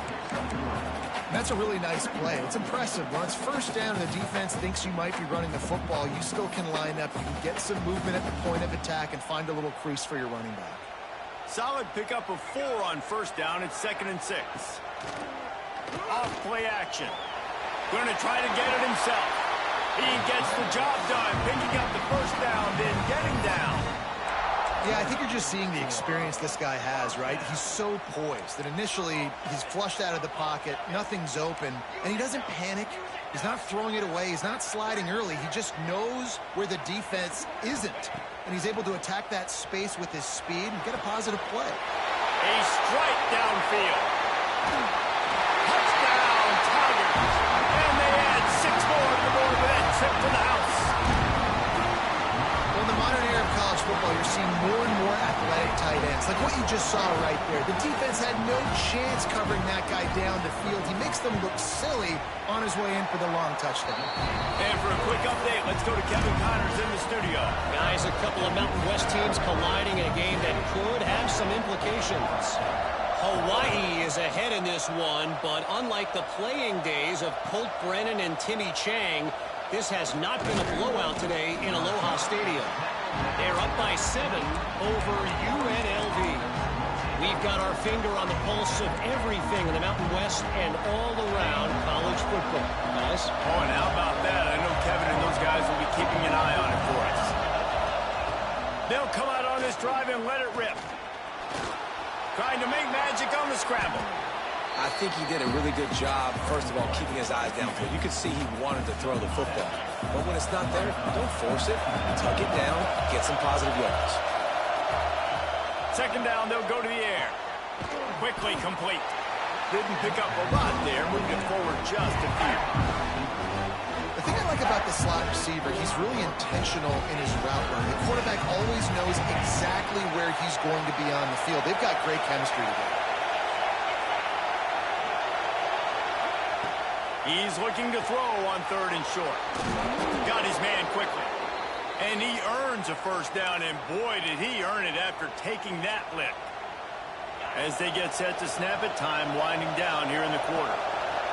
That's a really nice play. It's impressive. When it's first down and the defense thinks you might be running the football, you still can line up. You can get some movement at the point of attack and find a little crease for your running back. Solid pickup of 4 on first down. It's 2nd and 6. Off play action. Going to try to get it himself. He gets the job done, picking up the first down, then getting down. Yeah, I think you're just seeing the experience this guy has, right? He's so poised that initially he's flushed out of the pocket, nothing's open, and he doesn't panic. He's not throwing it away. He's not sliding early. He just knows where the defense isn't, and he's able to attack that space with his speed and get a positive play. A strike downfield. Touchdown, Tigers. And they add 6 more to the board with that trip to the house. Well, in the modern era of college football, you're seeing more and more athletic tight ends, like what you just saw right there. The defense had no chance covering that guy down the field. He makes them look silly on his way in for the long touchdown. And for a quick update, let's go to Kevin Connors in the studio. Guys, a couple of Mountain West teams colliding in a game that could have some implications. Hawaii is ahead in this one, but unlike the playing days of Colt Brennan and Timmy Chang, this has not been a blowout today in Aloha Stadium. They're up by 7 over UNLV. We've got our finger on the pulse of everything in the Mountain West and all around college football. Guys? Oh, and how about that? I know Kevin and those guys will be keeping an eye on it for us. They'll come out on this drive and let it rip. Trying to make magic on the scramble. I think he did a really good job, first of all, keeping his eyes downfield. You could see he wanted to throw the football. But when it's not there, don't force it. Tuck it down, get some positive yards. 2nd down, they'll go to the air. Quickly complete. Didn't pick up a lot there, moved it forward just a few. The thing I like about the slot receiver, he's really intentional in his route running. The quarterback always knows exactly where he's going to be on the field. They've got great chemistry together. He's looking to throw on 3rd and short. Got his man quickly. And he earns a first down, and boy, did he earn it after taking that lick. As they get set to snap it, time winding down here in the quarter.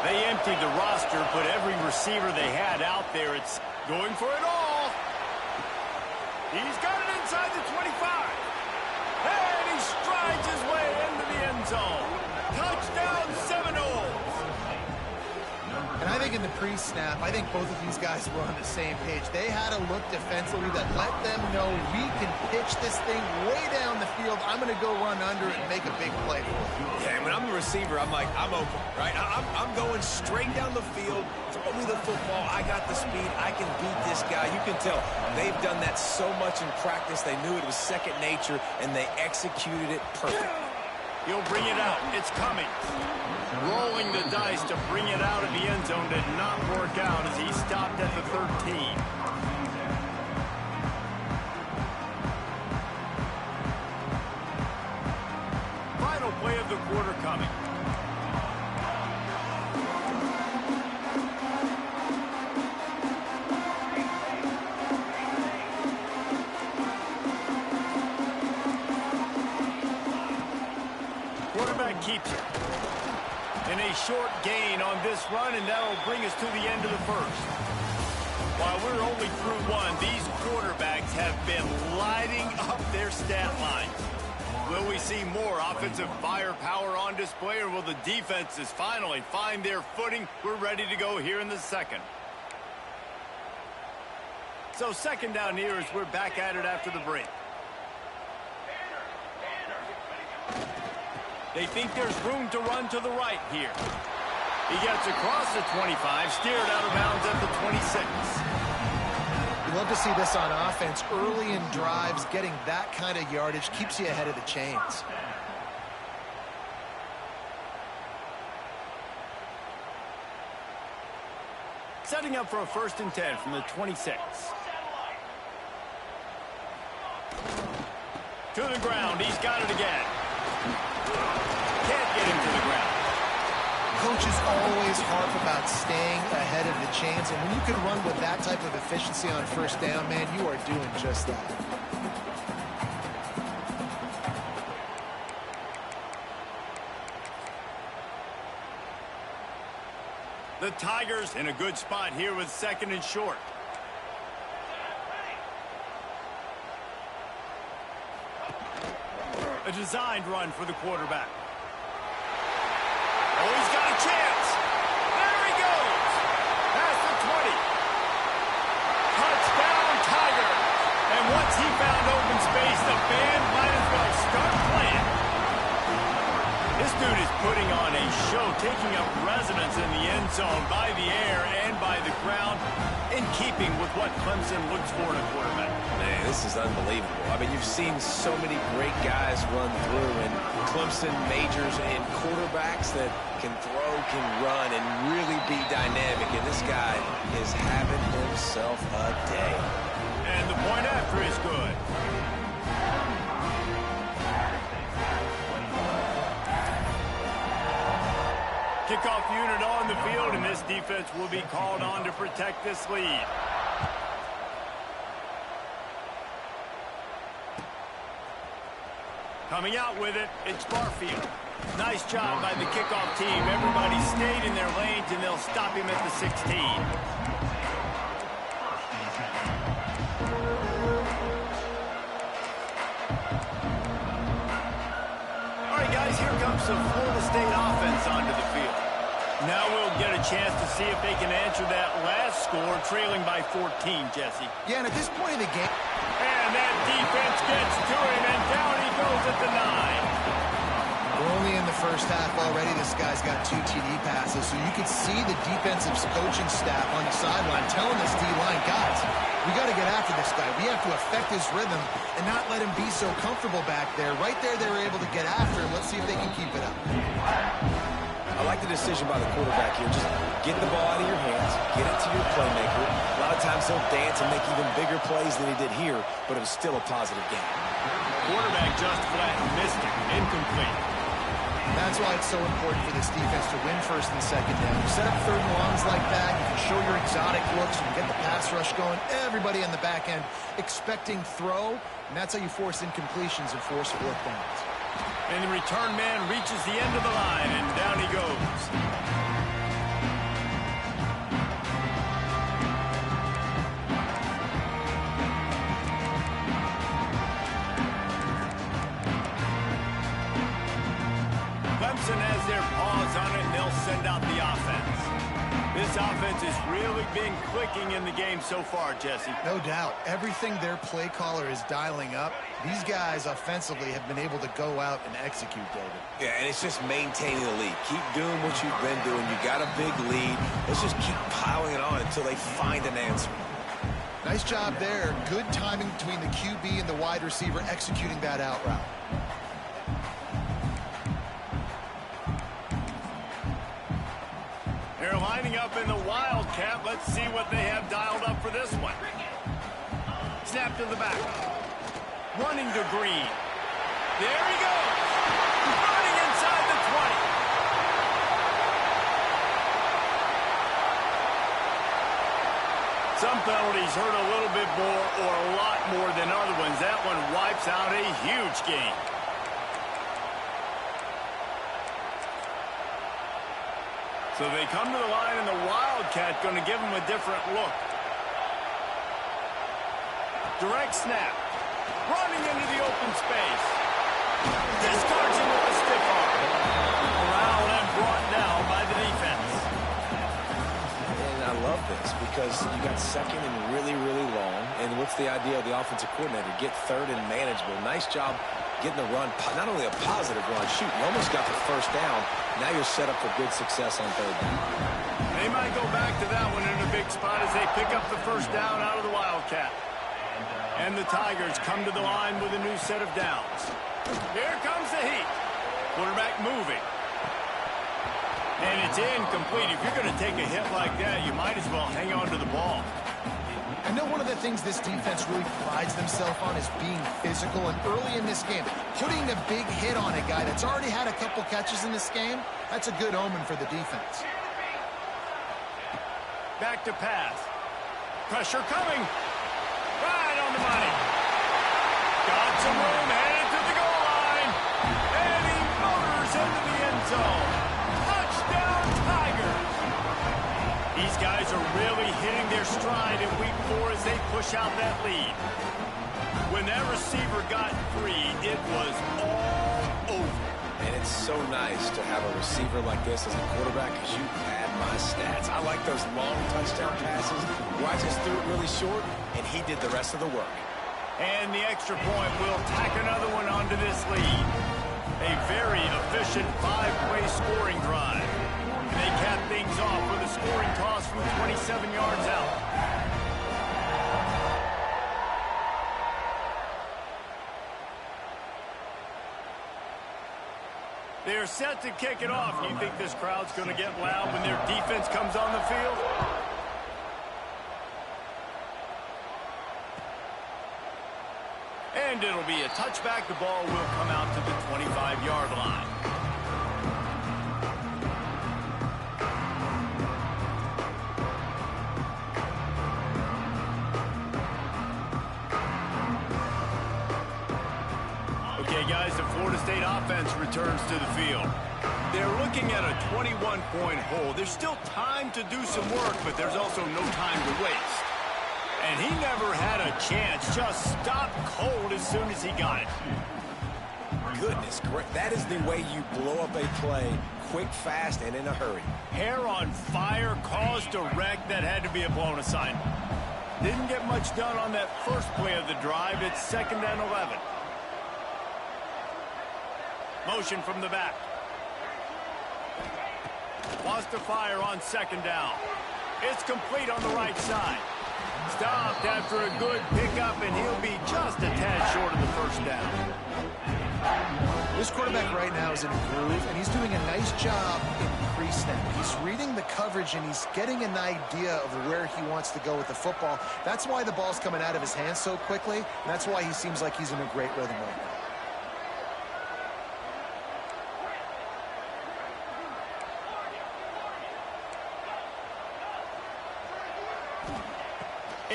They emptied the roster, put every receiver they had out there. It's going for it all. He's got it inside the 25. And he strides his way into the end zone. Touchdown, Seminoles. And I think in the pre-snap, I think both of these guys were on the same page. They had a look defensively that let them know we can pitch this thing way down the field. I'm going to go run under it and make a big play for it. Yeah, when I'm the receiver, I'm like, I'm open, right? I'm going straight down the field. Throw me the football. I got the speed. I can beat this guy. You can tell they've done that so much in practice. They knew it was second nature, and they executed it perfect. He'll bring it out. It's coming. Rolling the dice to bring it out of the end zone did not work out as he stopped at the 13. Final play of the quarter coming. Quarterback keeps it. And a short gain on this run, and that'll bring us to the end of the first. While we're only through one, these quarterbacks have been lighting up their stat line. Will we see more offensive firepower on display, or will the defenses finally find their footing? We're ready to go here in the second. So 2nd down here as we're back at it after the break. They think there's room to run to the right here. He gets across the 25, steered out of bounds at the 26. You love to see this on offense. Early in drives, getting that kind of yardage keeps you ahead of the chains. Setting up for a 1st and 10 from the 26. To the ground, he's got it again. Can't get him to the ground. Coaches always harp about staying ahead of the chains, and when you can run with that type of efficiency on first down, man, you are doing just that. The Tigers in a good spot here with 2nd and short. A designed run for the quarterback. Oh, he's got a chance. There he goes. Past the 20. Touchdown, Tiger. And once he found open space, the band might as well start playing. This dude is putting on a show, taking up residence in the end zone by the air and by the ground, in keeping with what Clemson looks for in a quarterback. Man, this is unbelievable. I mean, you've seen so many great guys run through, and Clemson majors in quarterbacks that can throw, can run, and really be dynamic. And this guy is having himself a day. And the point after is good. Kickoff unit on the field, and this defense will be called on to protect this lead. Coming out with it, it's Barfield. Nice job by the kickoff team. Everybody stayed in their lanes, and they'll stop him at the 16. All right, guys, here comes some Florida State offense onto the field. Now we'll get a chance to see if they can answer that last score, trailing by 14, Jesse. Yeah, and at this point in the game... And that defense gets to him, and down he goes at the 9. We're only in the first half already. This guy's got 2 TD passes, so you could see the defensive coaching staff on the sideline telling this D-line, guys, we got to get after this guy. We have to affect his rhythm and not let him be so comfortable back there. Right there, they were able to get after him. Let's see if they can keep it up. I like the decision by the quarterback here. Just get the ball out of your hands, get it to your playmaker. A lot of times he'll dance and make even bigger plays than he did here, but it was still a positive game. Quarterback just flat missed it. Incomplete. That's why it's so important for this defense to win 1st and 2nd down. You set up 3rd and longs like that, you can show your exotic looks, you can get the pass rush going. Everybody on the back end expecting throw, and that's how you force incompletions and force 4th downs. And the return man reaches the end of the line, and down he goes. Clemson has their paws on it, and they'll send out the offense. This offense has really been clicking in the game so far, Jesse. No doubt. Everything their play caller is dialing up, these guys offensively have been able to go out and execute, David. Yeah, and it's just maintaining the lead. Keep doing what you've been doing. You got a big lead. Let's just keep piling it on until they find an answer. Nice job there. Good timing between the QB and the wide receiver executing that out route. They're lining up in the Wildcat. Let's see what they have dialed up for this one. Snap to the back. Running to Green. There he goes. Running inside the 20. Some penalties hurt a little bit more or a lot more than other ones. That one wipes out a huge game. So they come to the line, and the Wildcat going to give them a different look. Direct snap. Running into the open space. Discards him with a stiff arm. Corralled and brought down by the defense. And I love this because you got 2nd and really, really long. And what's the idea of the offensive coordinator? Get 3rd and manageable. Nice job getting the run. Not only a positive run, shoot, you almost got the 1st down. Now you're set up for good success on 3rd down. They might go back to that one in a big spot as they pick up the 1st down out of the Wildcat. And the Tigers come to the line with a new set of downs. Here comes the heat. Quarterback moving. And it's incomplete. If you're going to take a hit like that, you might as well hang on to the ball. I know one of the things this defense really prides themselves on is being physical, and early in this game, putting a big hit on a guy that's already had a couple catches in this game, that's a good omen for the defense. Back to pass. Pressure coming. Right on the money. Got some room, headed to the goal line. And he motors into the end zone. Touchdown, Tigers. These guys are really hitting their stride in week 4 as they push out that lead. When that receiver got free, it was all over. And it's so nice to have a receiver like this as a quarterback because you pad my stats. I like those long touchdown passes where I just threw it really short, and he did the rest of the work. And the extra point will tack another one onto this lead. A very efficient 5-play scoring drive. And they cap things off with a scoring toss from 27 yards out. They're set to kick it off. Do you think this crowd's going to get loud when their defense comes on the field? And it'll be a touchback. The ball will come out to the 25-yard line. Okay, guys, the Florida State offense returns to the field. They're looking at a 21-point hole. There's still time to do some work, but there's also no time to waste. And he never had a chance. Just stopped cold as soon as he got it. Goodness, that is the way you blow up a play, quick, fast, and in a hurry. Hair on fire, caused a wreck that had to be a blown assignment. Didn't get much done on that first play of the drive. It's 2nd and 11. Motion from the back. Wants to fire on 2nd down. It's complete on the right side. Stopped after a good pickup, and he'll be just a tad short of the first down. This quarterback right now is in a groove, and he's doing a nice job in pre-snap. He's reading the coverage, and he's getting an idea of where he wants to go with the football. That's why the ball's coming out of his hands so quickly, and that's why he seems like he's in a great rhythm right now.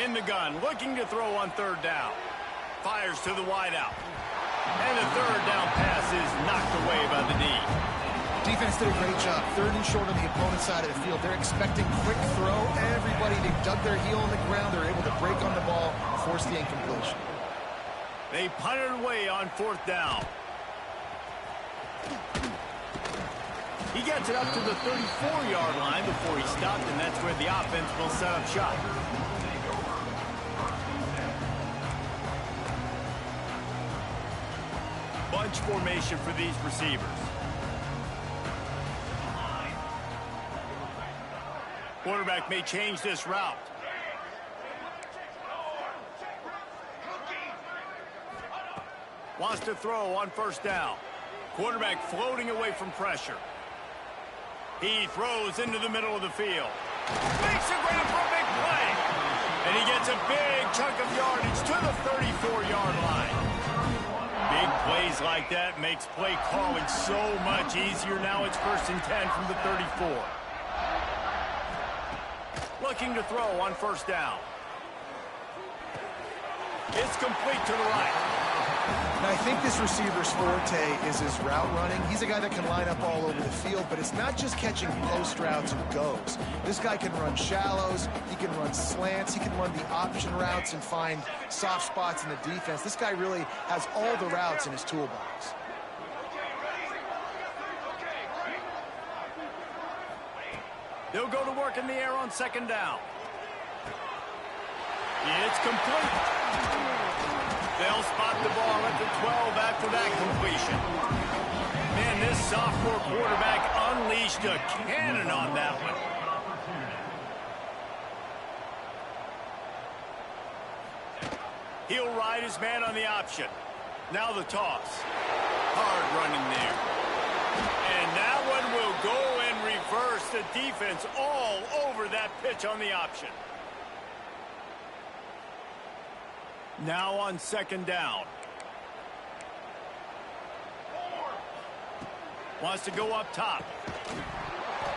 In the gun, looking to throw on 3rd down. Fires to the wideout. And the 3rd down pass is knocked away by the D. Defense did a great job. 3rd and short on the opponent's side of the field. They're expecting quick throw. Everybody, they dug their heel on the ground. They're able to break on the ball and force the incompletion. They punted away on 4th down. He gets it up to the 34-yard line before he stopped, and that's where the offense will set up shop. Bunch formation for these receivers. Quarterback may change this route. Wants to throw on 1st down. Quarterback floating away from pressure. He throws into the middle of the field. Makes a grab for a big play. And he gets a big chunk of yardage to the 34-yard line. Big plays like that makes play calling so much easier. Now it's 1st and 10 from the 34. Looking to throw on 1st down. It's complete to the right. Now, I think this receiver's forte is his route running. He's a guy that can line up all over the field, but it's not just catching post routes and goes. This guy can run shallows, he can run slants, he can run the option routes and find soft spots in the defense. This guy really has all the routes in his toolbox. They'll go to work in the air on 2nd down. It's complete. They'll spot the ball at the 12 after that completion. Man, this sophomore quarterback unleashed a cannon on that one. He'll ride his man on the option. Now the toss. Hard running there. And that one will go and reverse the defense all over that pitch on the option. Now on second down. Wants to go up top.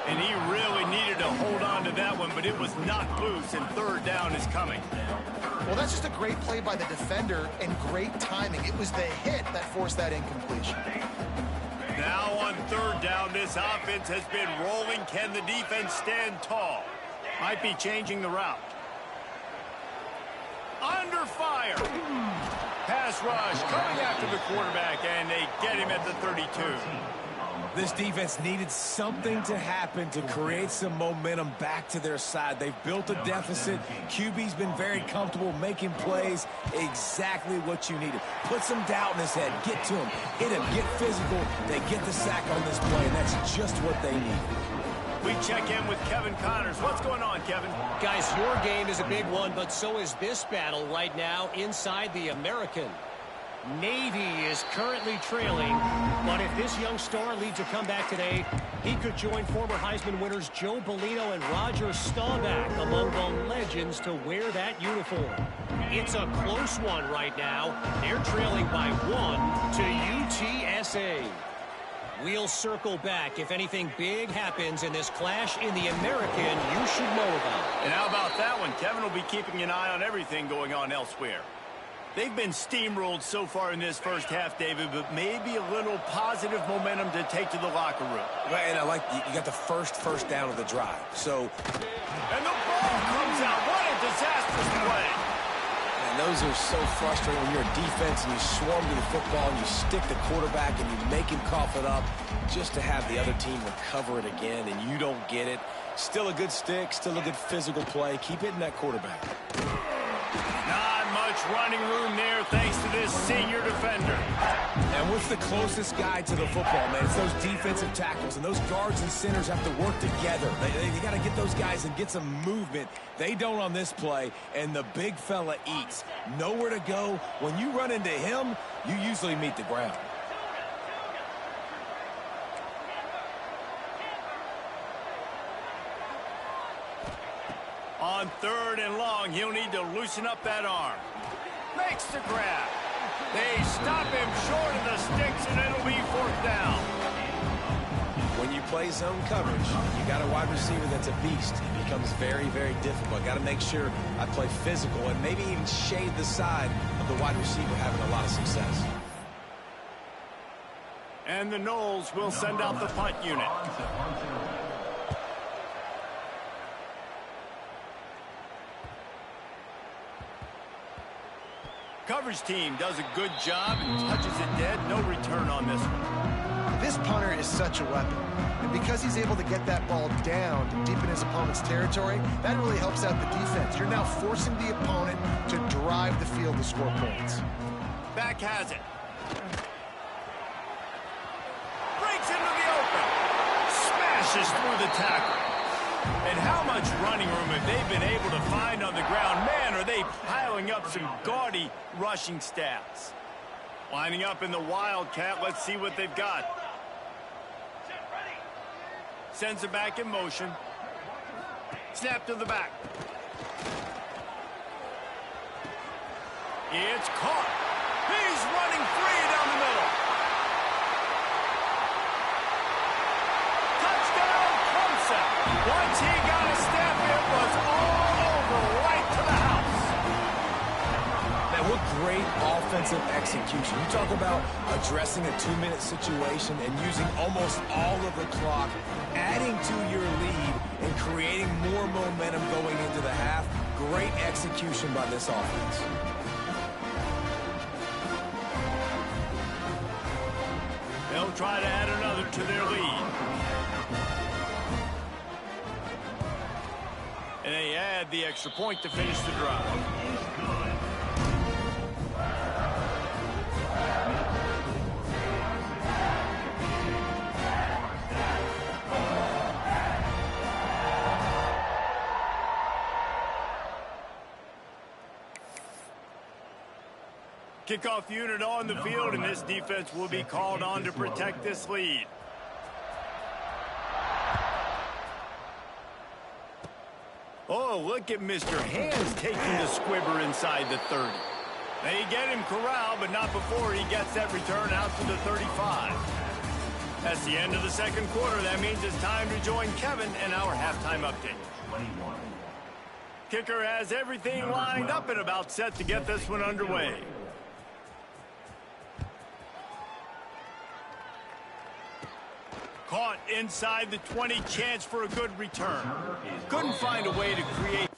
And he really needed to hold on to that one, but it was knocked loose, and third down is coming. Well, that's just a great play by the defender and great timing. It was the hit that forced that incompletion. Now on third down, this offense has been rolling. Can the defense stand tall? Might be changing the route. Under fire. Pass rush coming after the quarterback, and they get him at the 32. This defense needed something to happen to create some momentum back to their side. They've built a deficit. QB's been very comfortable making plays. Exactly what you needed. Put some doubt in his head. Get to him. Hit him. Get physical. They get the sack on this play, and that's just what they need. We check in with Kevin Connors. What's going on, Kevin? Guys, your game is a big one, but so is this battle right now inside the American. Navy is currently trailing, but if this young star leads a comeback today, he could join former Heisman winners Joe Bellino and Roger Staubach among the legends to wear that uniform. It's a close one right now. They're trailing by 1 to UTSA. We'll circle back. If anything big happens in this clash in the American, you should know about. And how about that one? Kevin will be keeping an eye on everything going on elsewhere. They've been steamrolled so far in this first half, David, but maybe a little positive momentum to take to the locker room. Right, and I like you got the first down of the drive. So, and the ball comes out. What a disastrous play. And those are so frustrating when you're a defense and you swarm to the football and you stick the quarterback and you make him cough it up just to have the other team recover it again and you don't get it. Still a good stick, still a good physical play. Keep hitting that quarterback. Not much running room there thanks to this senior defender. And what's the closest guy to the football, man? It's those defensive tackles, and those guards and centers have to work together. They got to get those guys and get some movement. They don't on this play, and the big fella eats. Nowhere to go. When you run into him, you usually meet the ground. On third and long, he'll need to loosen up that arm. Makes the grab. They stop him short of the sticks, and it'll be fourth down. When you play zone coverage, you got a wide receiver that's a beast. It becomes very, very difficult. Got to make sure I play physical and maybe even shade the side of the wide receiver having a lot of success. And the Noles will send out the punt unit. Coverage team does a good job and touches it dead. No return on this one. This punter is such a weapon. And because he's able to get that ball down deep in his opponent's territory, that really helps out the defense. You're now forcing the opponent to drive the field to score points. Back has it. Breaks into the open. Smashes through the tackle. And how much running room have they been able to find on the ground? Man, are they piling up some gaudy rushing stats. Lining up in the Wildcat. Let's see what they've got. Sends it back in motion. Snap to the back. It's caught. He's running free down the middle. Touchdown, Clemson. Once he got a step, it was all over, right to the house. Man, what great offensive execution. You talk about addressing a 2-minute situation and using almost all of the clock, adding to your lead and creating more momentum going into the half. Great execution by this offense. They'll try to add another to their lead. And they add the extra point to finish the drive. Kickoff unit on the field, and this defense will be called on to protect this lead. Oh, look at Mr. Hands taking the squibber inside the 30. They get him corralled, but not before he gets that return out to the 35. That's the end of the second quarter. That means it's time to join Kevin in our halftime update. 21. Kicker has everything lined up and about set to get this one underway. Caught inside the 20, chance for a good return. Couldn't find a way to create